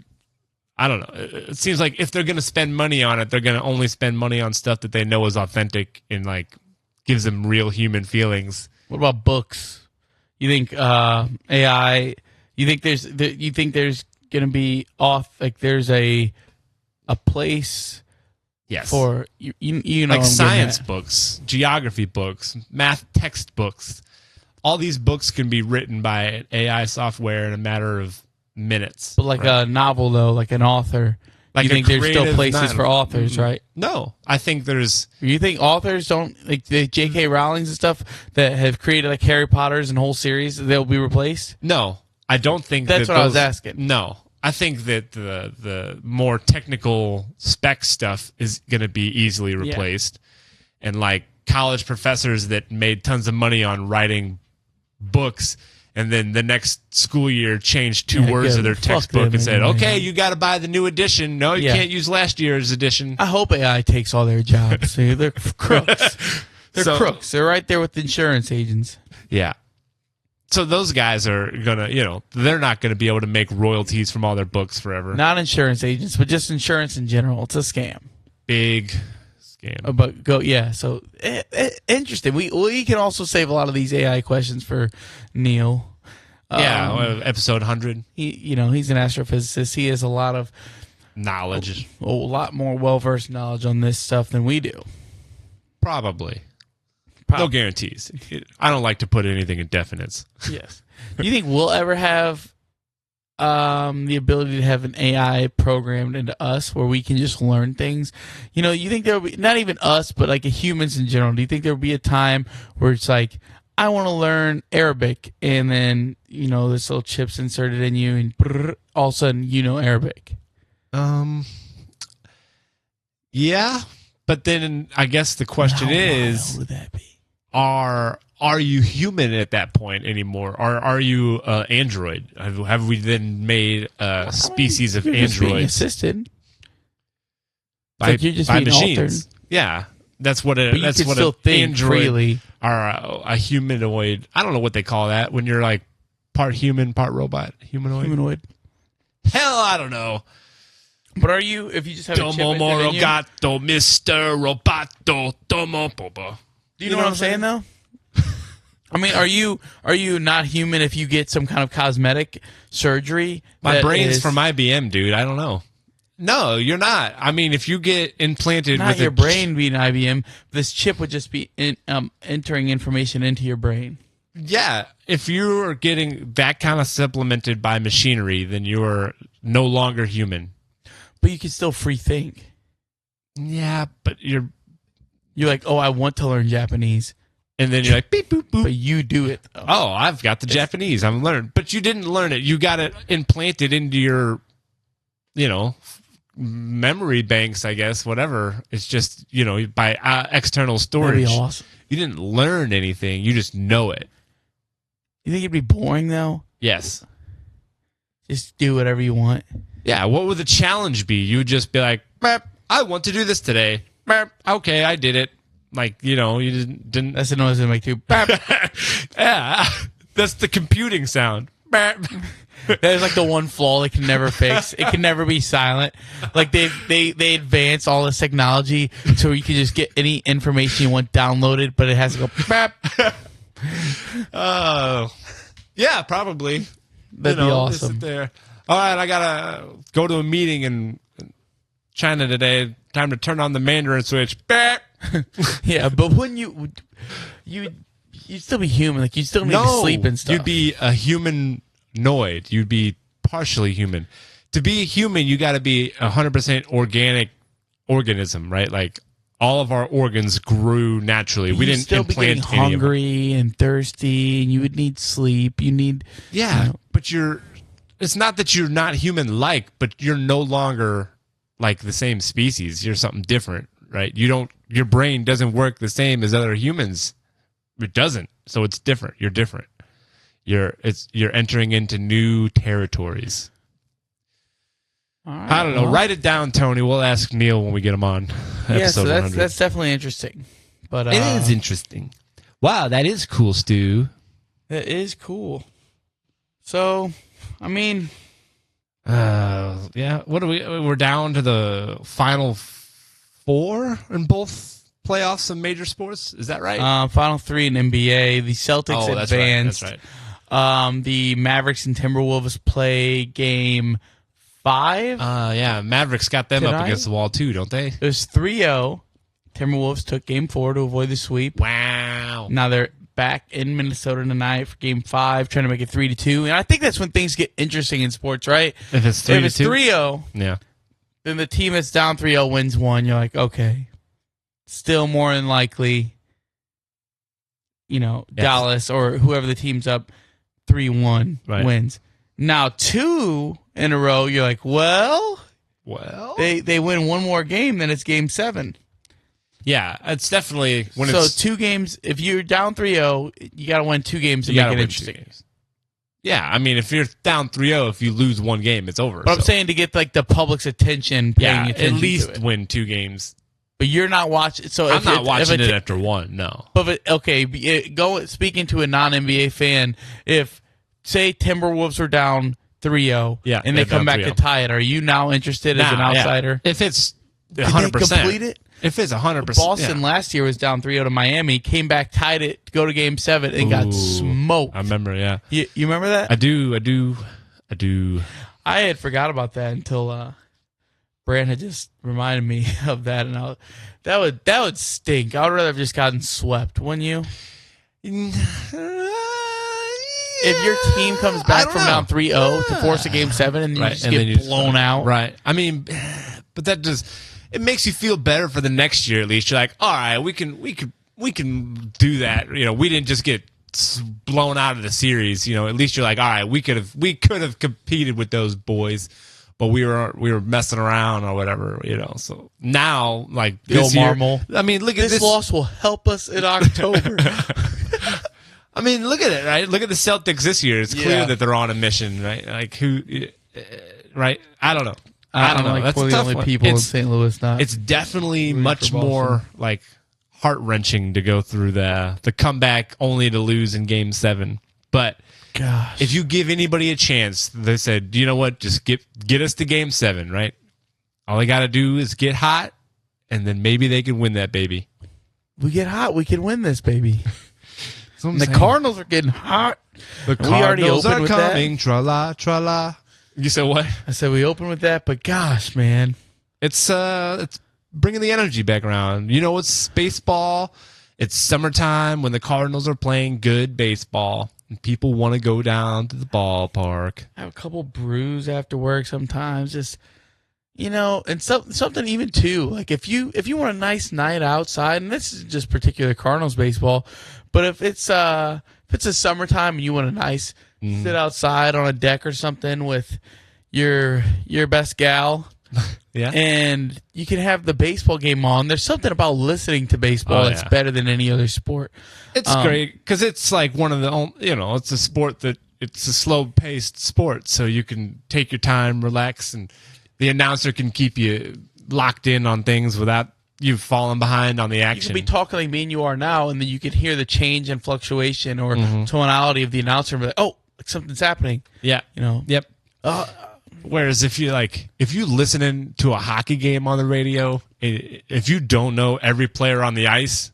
Speaker 2: I don't know. It seems like if they're going to spend money on it, they're going to only spend money on stuff that they know is authentic and like gives them real human feelings.
Speaker 3: What about books? You think AI? You think there's going to be there's a place?
Speaker 2: Yes.
Speaker 3: For you know,
Speaker 2: like science books, geography books, math textbooks, all these books can be written by AI software in a matter of minutes.
Speaker 3: But like a novel, though, like an author,
Speaker 2: Like
Speaker 3: you think there's still places for authors, right?
Speaker 2: No, I think there's.
Speaker 3: You think authors don't, like the J.K. Rowlings and stuff that have created like Harry Potter's and whole series, they'll be replaced?
Speaker 2: No, I don't think
Speaker 3: that's what I was asking.
Speaker 2: No, I think that the more technical spec stuff is going to be easily replaced, and like college professors that made tons of money on writing books, and then the next school year changed two words of their textbook and said, "Okay, you got to buy the new edition. No, you can't use last year's edition."
Speaker 3: I hope AI takes all their jobs. See, they're crooks. They're crooks. They're right there with insurance agents.
Speaker 2: Yeah. So those guys are gonna, they're not gonna be able to make royalties from all their books forever.
Speaker 3: Not insurance agents, but just insurance in general. It's a scam.
Speaker 2: Big scam.
Speaker 3: But so interesting. We can also save a lot of these AI questions for Neil.
Speaker 2: Episode 100.
Speaker 3: He's an astrophysicist. He has a lot of
Speaker 2: knowledge,
Speaker 3: a lot more well-versed knowledge on this stuff than we do.
Speaker 2: Probably. No guarantees. I don't like to put anything in definites.
Speaker 3: Yes. Do you think we'll ever have the ability to have an AI programmed into us where we can just learn things? You think there will be, not even us, but like humans in general, do you think there will be a time where it's like, I want to learn Arabic, and then, this little chip's inserted in you, and all of a sudden, Arabic?
Speaker 2: Yeah. But then I guess the question is,
Speaker 3: how would that be?
Speaker 2: Are you human at that point anymore? Are you android? Have we then made a species of androids
Speaker 3: assisted
Speaker 2: by machines?
Speaker 3: Altered.
Speaker 2: Yeah, that's what it.
Speaker 3: But
Speaker 2: that's
Speaker 3: you can
Speaker 2: what
Speaker 3: still
Speaker 2: an
Speaker 3: think
Speaker 2: android
Speaker 3: freely.
Speaker 2: Are a humanoid. I don't know what they call that when you're like part human, part robot. Humanoid. Hell, I don't know.
Speaker 3: But are you, if you just have a chip in you?
Speaker 2: Gato, Mr. Roboto, Tomo Popo.
Speaker 3: Do you know what I'm saying, though? I mean, are you not human if you get some kind of cosmetic surgery?
Speaker 2: My brain's from IBM, dude. I don't know. No, you're not. I mean, if you get implanted
Speaker 3: not
Speaker 2: with
Speaker 3: your brain being IBM, this chip would just be entering information into your brain.
Speaker 2: Yeah, if you are getting that kind of supplemented by machinery, then you are no longer human.
Speaker 3: But you can still free think.
Speaker 2: Yeah, but you're
Speaker 3: like, oh, I want to learn Japanese.
Speaker 2: And then you're like, beep, boop, boop.
Speaker 3: But you do it, though.
Speaker 2: Oh, I've got the Japanese. I'm learned. But you didn't learn it. You got it implanted into your, memory banks, I guess, whatever. It's just, by external storage.
Speaker 3: That'd be awesome.
Speaker 2: You didn't learn anything. You just know it.
Speaker 3: You think it'd be boring, though?
Speaker 2: Yes.
Speaker 3: Just do whatever you want.
Speaker 2: Yeah, what would the challenge be? You would just be like, I want to do this today. Okay, I did it. Like, you didn't.
Speaker 3: That's the noise they make too.
Speaker 2: Yeah, that's the computing sound.
Speaker 3: That is like the one flaw they can never fix. It can never be silent. Like they advance all this technology so you can just get any information you want downloaded, but it has to go.
Speaker 2: Oh, yeah, probably.
Speaker 3: That'd be awesome.
Speaker 2: Sit there. All right, I gotta go to a meeting in China today. Time to turn on the Mandarin switch.
Speaker 3: Yeah, but when you'd still be human. Like you'd still need to sleep and stuff.
Speaker 2: You'd be a humanoid. You'd be partially human. To be human, you got to be 100% organic organism, right? Like all of our organs grew naturally. We didn't
Speaker 3: still
Speaker 2: implant
Speaker 3: be getting
Speaker 2: any
Speaker 3: hungry and thirsty, and you would need sleep. You need
Speaker 2: but it's not that you're not human-like, but you're no longer like the same species. You're something different, right? Your brain doesn't work the same as other humans. It doesn't. So it's different. You're different. You're entering into new territories.
Speaker 3: All right,
Speaker 2: I don't know. Write it down, Tony. We'll ask Neil when we get him on.
Speaker 3: Yeah, so
Speaker 2: 100.
Speaker 3: that's definitely interesting. But
Speaker 2: it is interesting. Wow, that is cool, Stu.
Speaker 3: That is cool. So, I mean,
Speaker 2: yeah. What do we're down to the final four in both playoffs of major sports. Is that right?
Speaker 3: Final three in NBA. The Celtics advanced.
Speaker 2: That's right.
Speaker 3: The Mavericks and Timberwolves play game 5.
Speaker 2: Yeah. Mavericks got them up against the wall too, don't they?
Speaker 3: It was 3-0. Timberwolves took game 4 to avoid the sweep.
Speaker 2: Wow.
Speaker 3: Now they're back in Minnesota tonight for Game 5, trying to make it 3-2. And I think that's when things get interesting in sports, right?
Speaker 2: If it's 3-2?
Speaker 3: If it's 3-0,
Speaker 2: yeah.
Speaker 3: then the team that's down 3-0 wins one. You're like, okay, still more than likely, Dallas or whoever the team's up 3-1 wins. Now 2 in a row, you're like, well, they win one more game, then it's Game 7.
Speaker 2: Yeah, it's definitely when
Speaker 3: so
Speaker 2: it's
Speaker 3: 2 games. If you're down 3-0, you got to win 2 games to make it interesting.
Speaker 2: Yeah, I mean, if you're down 3-0, if you lose one game, it's over.
Speaker 3: But I'm saying to get like the public's attention, paying attention
Speaker 2: at least
Speaker 3: to it.
Speaker 2: win 2 games.
Speaker 3: But you're not watching. So
Speaker 2: I'm not watching it after 1. No.
Speaker 3: But speaking to a non-NBA fan, if say Timberwolves are down 3-0, and they come back
Speaker 2: 3-0.
Speaker 3: to tie it, are you now interested as an outsider?
Speaker 2: If it's
Speaker 3: 100%, complete it.
Speaker 2: If it's 100%,
Speaker 3: Boston last year was down 3-0 to Miami, came back, tied it to go to Game 7, and got smoked.
Speaker 2: I remember, yeah.
Speaker 3: You remember that?
Speaker 2: I do.
Speaker 3: I had forgot about that until Brand had just reminded me of that, and that would stink. I would rather have just gotten swept, wouldn't you? If your team comes back from down 3-0 to force a Game 7 and you just get blown out.
Speaker 2: Right. I mean, but that just it makes you feel better for the next year at least. You're like, all right, we can do that. We didn't just get blown out of the series. At least you're like, all right, we could have competed with those boys, but we were messing around or whatever. So now, like this year, I mean, look at this
Speaker 3: loss will help us in October.
Speaker 2: I mean, look at it, right? Look at the Celtics this year. It's clear that they're on a mission, right? Like who, right? I don't know. I don't know.
Speaker 3: Like
Speaker 2: That's
Speaker 3: we're the only people in St. Louis now.
Speaker 2: It's definitely much more like heart wrenching to go through the comeback only to lose in Game 7. But
Speaker 3: gosh,
Speaker 2: if you give anybody a chance, they said, you know what? Just get us to Game 7, right? All they got to do is get hot, and then maybe they can win that baby.
Speaker 3: We get hot, we can win this baby.
Speaker 2: And
Speaker 3: the Cardinals are getting hot.
Speaker 2: The Cardinals are coming. Tra-la, tra-la. You said what?
Speaker 3: I said we open with that, but gosh, man.
Speaker 2: It's bringing the energy back around. It's baseball. It's summertime when the Cardinals are playing good baseball. And people want to go down to the ballpark.
Speaker 3: I have a couple brews after work sometimes. Just, and something even too. Like if you want a nice night outside, and this is just particular Cardinals baseball, but if it's a summertime and you want a nice sit outside on a deck or something with your best gal, and you can have the baseball game on. There's something about listening to baseball that's better than any other sport.
Speaker 2: It's great because it's like one of the it's a sport that it's a slow-paced sport, so you can take your time, relax, and the announcer can keep you locked in on things without you falling behind on the action.
Speaker 3: You could be talking like me and you are now, and then you could hear the change and fluctuation or tonality of the announcer and be like, oh, like something's happening.
Speaker 2: Yeah. Yep. Whereas if you listening to a hockey game on the radio, if you don't know every player on the ice,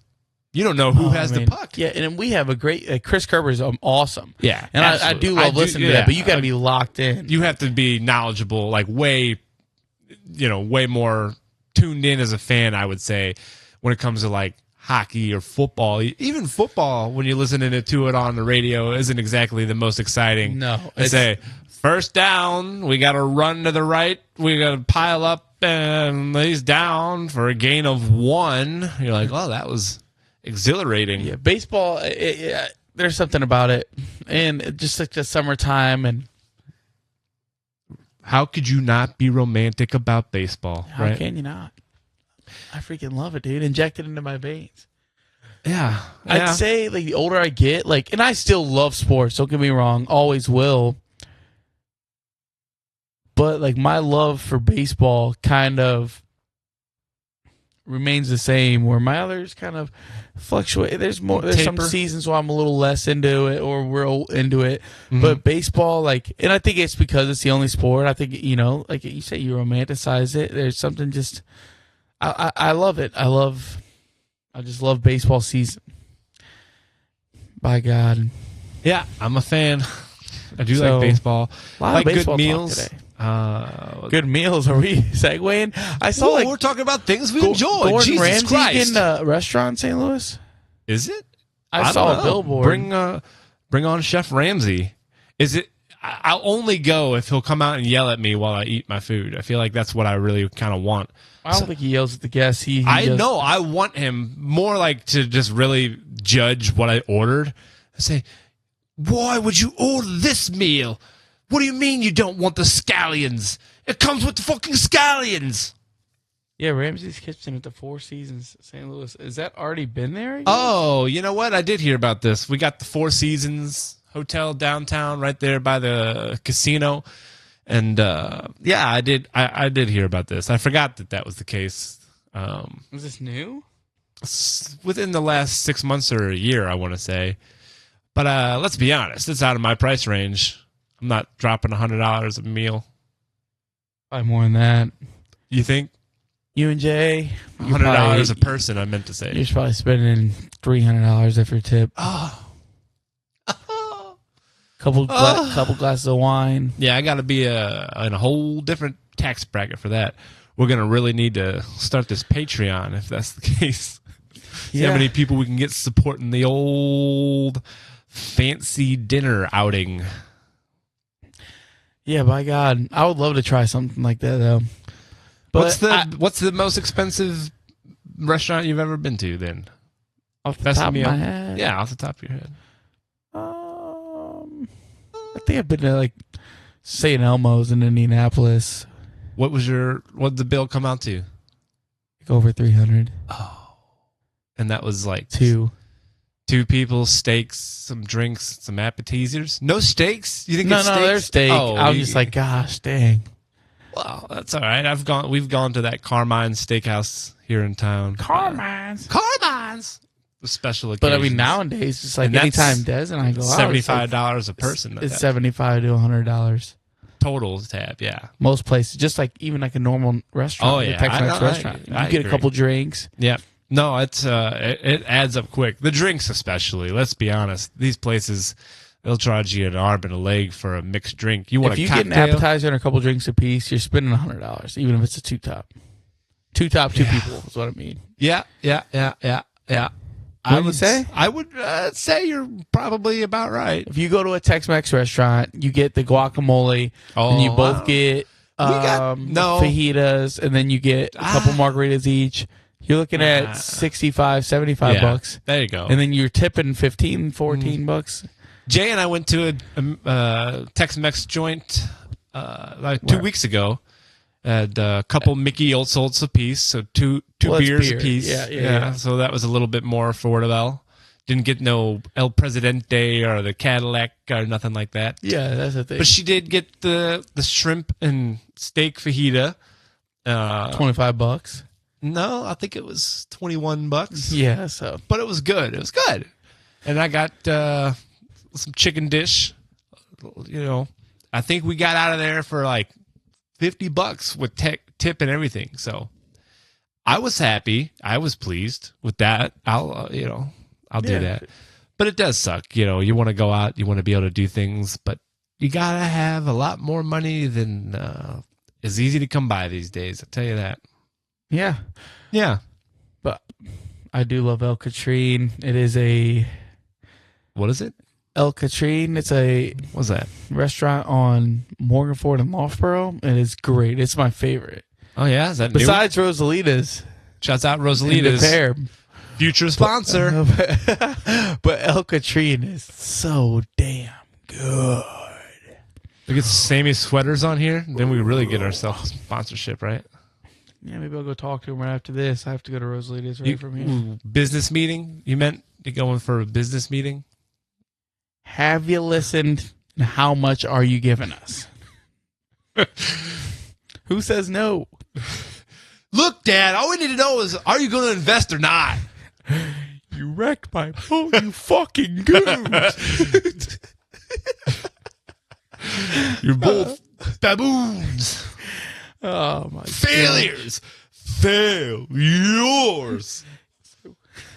Speaker 2: you don't know who has the puck.
Speaker 3: Yeah, and we have a great Chris Kerber's awesome.
Speaker 2: Yeah,
Speaker 3: and I do love listening to that, but you got to be locked in.
Speaker 2: You have to be knowledgeable, like way more tuned in as a fan, I would say, when it comes to like hockey or football. Even football, when you're listening to it on the radio, isn't exactly the most exciting.
Speaker 3: No,
Speaker 2: they say first down, we got to run to the right, we got to pile up, and he's down for a gain of 1. You're like, oh, that was exhilarating.
Speaker 3: Yeah, baseball. There's something about it, and just like the summertime and.
Speaker 2: How could you not be romantic about baseball?
Speaker 3: How can you not? I freaking love it, dude. Inject it into my veins.
Speaker 2: Yeah.
Speaker 3: I'd say like the older I get, and I still love sports. Don't get me wrong, always will. But like my love for baseball kind of remains the same, where my others kind of fluctuate. There's some seasons where I'm a little less into it or real into it. But baseball, and I think it's because it's the only sport. I think, like you say, you romanticize it. There's something just, I love it. I just love baseball season. By God.
Speaker 2: Yeah, I'm a fan. I do like baseball.
Speaker 3: A lot of baseball
Speaker 2: good meals
Speaker 3: today. Good meals. Are we segueing? I saw
Speaker 2: we're talking about things we enjoy.
Speaker 3: Gordan
Speaker 2: Jesus
Speaker 3: Ramsay
Speaker 2: Christ.
Speaker 3: in a restaurant in St. Louis.
Speaker 2: Is it?
Speaker 3: I saw a billboard.
Speaker 2: Bring on Chef Ramsay. Is it? I'll only go if he'll come out and yell at me while I eat my food. I feel like that's what I really kind of want.
Speaker 3: I don't think he yells at the guests.
Speaker 2: I know. I want him more like to just really judge what I ordered. I say, why would you order this meal? What do you mean you don't want the scallions? It comes with the fucking scallions.
Speaker 3: Yeah, Ramsay's Kitchen at the Four Seasons, St. Louis. Has that already been there again?
Speaker 2: Oh, you know what? I did hear about this. We got the Four Seasons Hotel downtown right there by the casino. And, yeah, I did hear about this. I forgot that was the case.
Speaker 3: Was this new?
Speaker 2: Within the last 6 months or a year, I want to say. But let's be honest. It's out of my price range. I'm not dropping $100 a meal.
Speaker 3: Probably more than that.
Speaker 2: You think?
Speaker 3: You and Jay,
Speaker 2: $100 a person, I meant to say.
Speaker 3: You're probably spending $300 after tip.
Speaker 2: Oh.
Speaker 3: Couple glasses of wine.
Speaker 2: Yeah, I got to be in a whole different tax bracket for that. We're going to really need to start this Patreon if that's the case. See how many people we can get supporting the old fancy dinner outing.
Speaker 3: Yeah, by God. I would love to try something like that, though. But
Speaker 2: what's the most expensive restaurant you've ever been to, then?
Speaker 3: Off the top of my head?
Speaker 2: Yeah, off the top of your head.
Speaker 3: I think I've been to, like, St. Elmo's in Indianapolis.
Speaker 2: What did the bill come out to?
Speaker 3: Like over $300.
Speaker 2: Oh. And that was like...
Speaker 3: Two
Speaker 2: people, steaks, some drinks, some appetizers. No steaks? You think
Speaker 3: no,
Speaker 2: it's steaks?
Speaker 3: No, there's steak.
Speaker 2: Oh,
Speaker 3: I'm just like, gosh, dang.
Speaker 2: Well, that's all right. We've gone to that Carmine's Steakhouse here in town.
Speaker 3: Carmine's.
Speaker 2: The special occasions.
Speaker 3: But I mean, nowadays, it's like anytime Des and I go out,
Speaker 2: $75 a person.
Speaker 3: It's $75 to $100
Speaker 2: total tab. Yeah,
Speaker 3: most places, just like even like a normal restaurant.
Speaker 2: Oh yeah,
Speaker 3: Tex-Mex restaurant. You get a couple drinks.
Speaker 2: Yeah. No, it's it adds up quick. The drinks, especially. Let's be honest. These places, they'll charge you an arm and a leg for a mixed drink. You want
Speaker 3: if
Speaker 2: a
Speaker 3: you
Speaker 2: cocktail?
Speaker 3: Get an appetizer and a couple drinks a piece, you're spending $100, even if it's a two top. Two people is what I mean.
Speaker 2: Yeah.
Speaker 3: What would you say?
Speaker 2: I would say you're probably about right.
Speaker 3: If you go to a Tex-Mex restaurant, you get the guacamole, and you both get fajitas, and then you get a couple margaritas each. You're looking at $65, $75.
Speaker 2: There you go.
Speaker 3: And then you're tipping $15, $14.
Speaker 2: Jay and I went to a Tex-Mex joint like 2 weeks ago. Had a couple Mickey Olsolts a piece, so two beers a piece. Yeah. So that was a little bit more affordable. Didn't get no El Presidente or the Cadillac or nothing like that.
Speaker 3: Yeah, that's the thing.
Speaker 2: But she did get the shrimp and steak fajita.
Speaker 3: $25.
Speaker 2: No, I think it was $21.
Speaker 3: Yeah, so.
Speaker 2: But it was good. It was good. And I got some chicken dish. You know, I think we got out of there for like $50 with tip and everything. So I was happy. I was pleased with that. I'll do that. But it does suck. You know, you want to go out, you want to be able to do things, but you got to have a lot more money than is easy to come by these days. I'll tell you that.
Speaker 3: Yeah.
Speaker 2: Yeah.
Speaker 3: But I do love El Catrine. It is
Speaker 2: what is it?
Speaker 3: El Catrine. It's
Speaker 2: what's that?
Speaker 3: Restaurant on Morganford and Loughborough. It is great. It's my favorite.
Speaker 2: Oh yeah, is that
Speaker 3: besides new? Rosalita's?
Speaker 2: Shouts out Rosalita's. Future sponsor.
Speaker 3: But El Catrine is so damn good.
Speaker 2: We get Sammy sweaters on here, then we really get ourselves sponsorship, right?
Speaker 3: Yeah, maybe I'll go talk to him right after this. I have to go to Rosalita's right from here.
Speaker 2: Business meeting? You meant you're going for a business meeting?
Speaker 3: Have you listened? And how much are you giving us? Who says no?
Speaker 2: Look, Dad, all we need to know is, are you going to invest or not?
Speaker 3: You wrecked my boat, you fucking goons.
Speaker 2: You're both baboons.
Speaker 3: Oh, my
Speaker 2: Failures.
Speaker 3: God.
Speaker 2: Failures.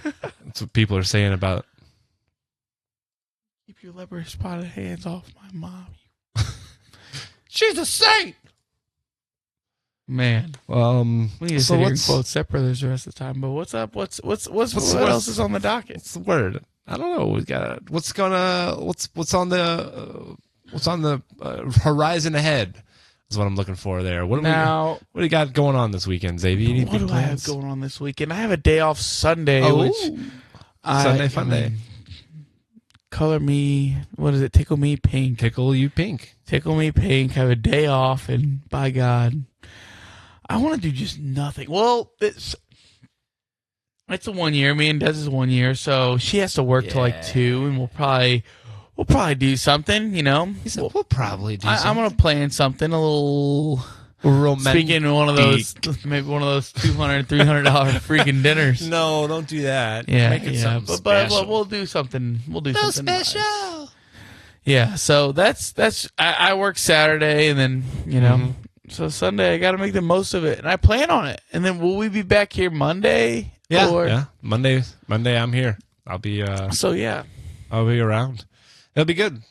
Speaker 2: That's what people are saying about.
Speaker 3: Keep your leopard spotted hands off my mom.
Speaker 2: She's a saint.
Speaker 3: Man, we need to quote Step Brothers the rest of the time. But what's up? What else is on the docket?
Speaker 2: What's the word? I don't know. We got what's on the horizon ahead. Is what I'm looking for there. What do you got going on this weekend, Xavier? Anything
Speaker 3: What do I have going on this weekend? I have a day off Sunday,
Speaker 2: Sunday fun day.
Speaker 3: Color me, what is it? Tickle me pink.
Speaker 2: Tickle you pink.
Speaker 3: Tickle me pink. Have a day off, and by God, I want to do just nothing. Well, it's a 1 year. Me and Des is 1 year, so she has to work till like 2, and we'll probably do something. You know,
Speaker 2: we'll probably do.
Speaker 3: I'm gonna plan something a little romantic. Speaking of one of those, maybe one of those $200, $300 freaking dinners.
Speaker 2: No, don't do that.
Speaker 3: Yeah,
Speaker 2: make it something special.
Speaker 3: But we'll do something. We'll do something
Speaker 2: special.
Speaker 3: Nice. Yeah, so that's. I work Saturday, and then so Sunday I got to make the most of it, and I plan on it. And then will we be back here Monday?
Speaker 2: Yeah. Monday I'm here. I'll be.
Speaker 3: So yeah,
Speaker 2: I'll be around. It'll be good.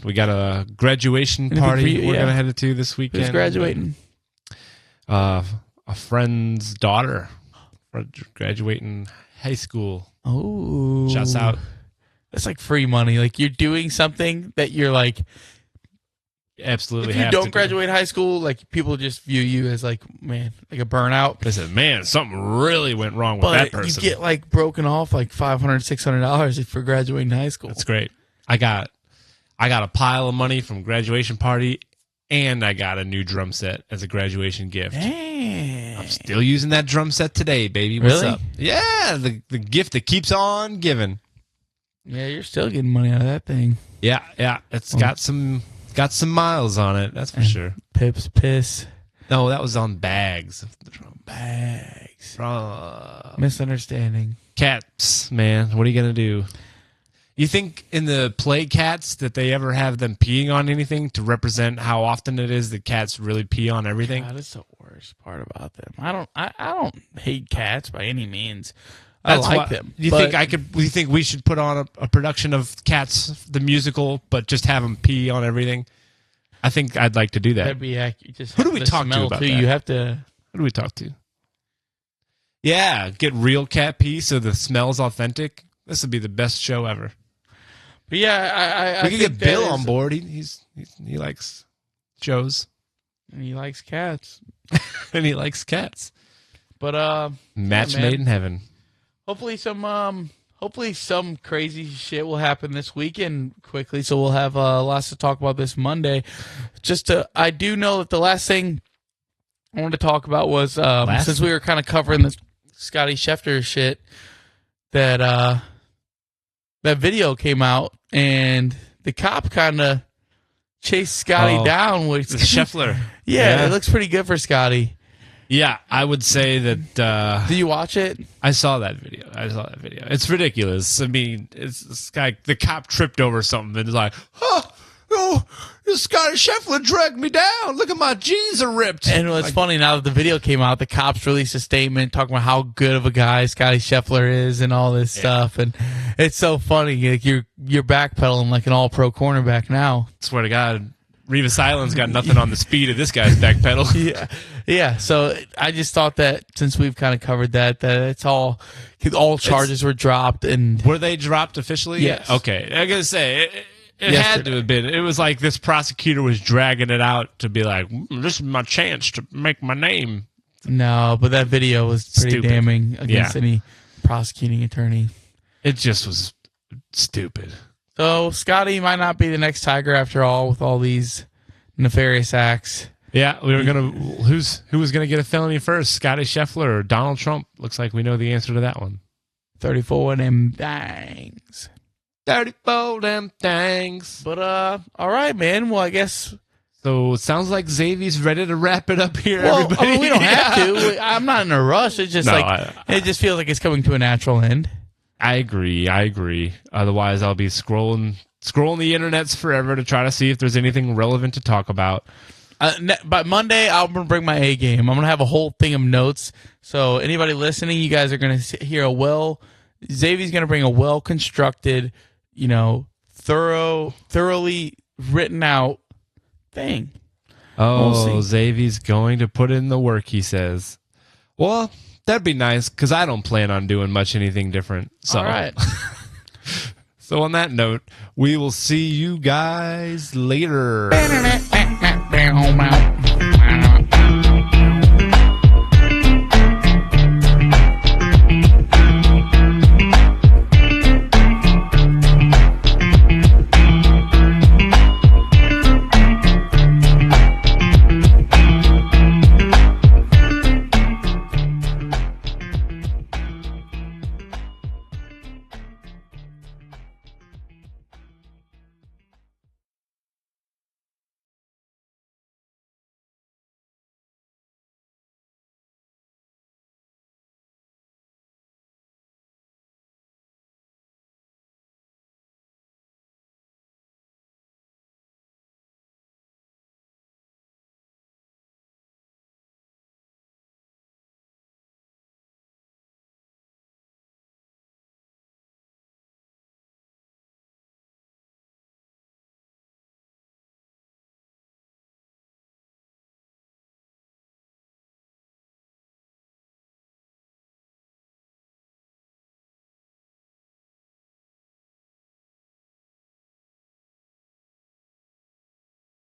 Speaker 2: We got a graduation party we're gonna head to this weekend.
Speaker 3: Who's graduating?
Speaker 2: A friend's daughter, graduating high school.
Speaker 3: Oh,
Speaker 2: shouts out!
Speaker 3: That's like free money. Like you're doing something that you're like
Speaker 2: absolutely.
Speaker 3: If you don't graduate high school, like people just view you as like a burnout.
Speaker 2: They said, man, something really went wrong with that person.
Speaker 3: You get like broken off like $500, $600 for graduating high school.
Speaker 2: That's great. I got a pile of money from graduation party, and I got a new drum set as a graduation gift.
Speaker 3: Dang.
Speaker 2: I'm still using that drum set today, baby. What's
Speaker 3: really?
Speaker 2: up? Yeah, the gift that keeps on giving.
Speaker 3: Yeah, you're still getting money out of that thing.
Speaker 2: Yeah. It's got some miles on it. That's for sure.
Speaker 3: Pip's piss.
Speaker 2: No, that was on bags.
Speaker 3: Bags. Misunderstanding.
Speaker 2: Cats, man. What are you gonna do? You think in the play cats that they ever have them peeing on anything to represent how often it is that cats really pee on everything?
Speaker 3: God, that's the worst part about them. I don't hate cats by any means.
Speaker 2: That's
Speaker 3: I like them.
Speaker 2: You think we should put on a production of Cats the musical, but just have them pee on everything? I think I'd like to do that.
Speaker 3: That'd be accurate. Just
Speaker 2: who do we talk to about that?
Speaker 3: You have to.
Speaker 2: Who do we talk to? Yeah, get real cat pee so the smell's authentic. This would be the best show ever.
Speaker 3: But yeah,
Speaker 2: we could get Bill on board. He likes shows,
Speaker 3: and he likes cats,
Speaker 2: and he likes cats.
Speaker 3: But
Speaker 2: match made in heaven.
Speaker 3: Hopefully some crazy shit will happen this weekend quickly, so we'll have lots to talk about this Monday. I do know that the last thing I wanted to talk about was since we were kind of covering this Scotty Scheffler shit, that video came out and the cop kind of chased Scotty down with
Speaker 2: Scheffler.
Speaker 3: Yeah, it looks pretty good for Scotty.
Speaker 2: Yeah, I would say that.
Speaker 3: Did you watch it?
Speaker 2: I saw that video. It's ridiculous. I mean, this guy, the cop tripped over something and is like, this Scotty Scheffler dragged me down. Look at my jeans are ripped.
Speaker 3: And what's funny, now that the video came out, the cops released a statement talking about how good of a guy Scotty Scheffler is and all this stuff. And it's so funny. Like you're backpedaling like an all-pro cornerback now.
Speaker 2: Swear to God. Revis Island's got nothing on the speed of this guy's back pedal.
Speaker 3: Yeah. So I just thought that since we've kind of covered that it's all charges were dropped. And
Speaker 2: were they dropped officially?
Speaker 3: Yes.
Speaker 2: Okay. I gotta say it had to have been. It was like this prosecutor was dragging it out to be like, this is my chance to make my name.
Speaker 3: No, but that video was pretty damning against any prosecuting attorney. It just was stupid. So Scotty might not be the next Tiger after all, with all these nefarious acts. Yeah, we were gonna. Who was gonna get a felony first, Scotty Scheffler or Donald Trump? Looks like we know the answer to that one. 34 of them things. 34 them things. But all right, man. Well, I guess. So it sounds like Xavier's ready to wrap it up here. Well, everybody. I mean, we don't have to. I'm not in a rush. It's just it just feels like it's coming to a natural end. I agree. Otherwise, I'll be scrolling the internets forever to try to see if there's anything relevant to talk about. By Monday, I'm going to bring my A game. I'm going to have a whole thing of notes. So anybody listening, you guys are going to hear Xavier's going to bring a well-constructed, thoroughly written out thing. Oh, we'll Xavier's going to put in the work, he says. Well, that'd be nice, because I don't plan on doing anything different. So. All right.
Speaker 2: So on that note, we will see you guys later.
Speaker 3: Bow, bow.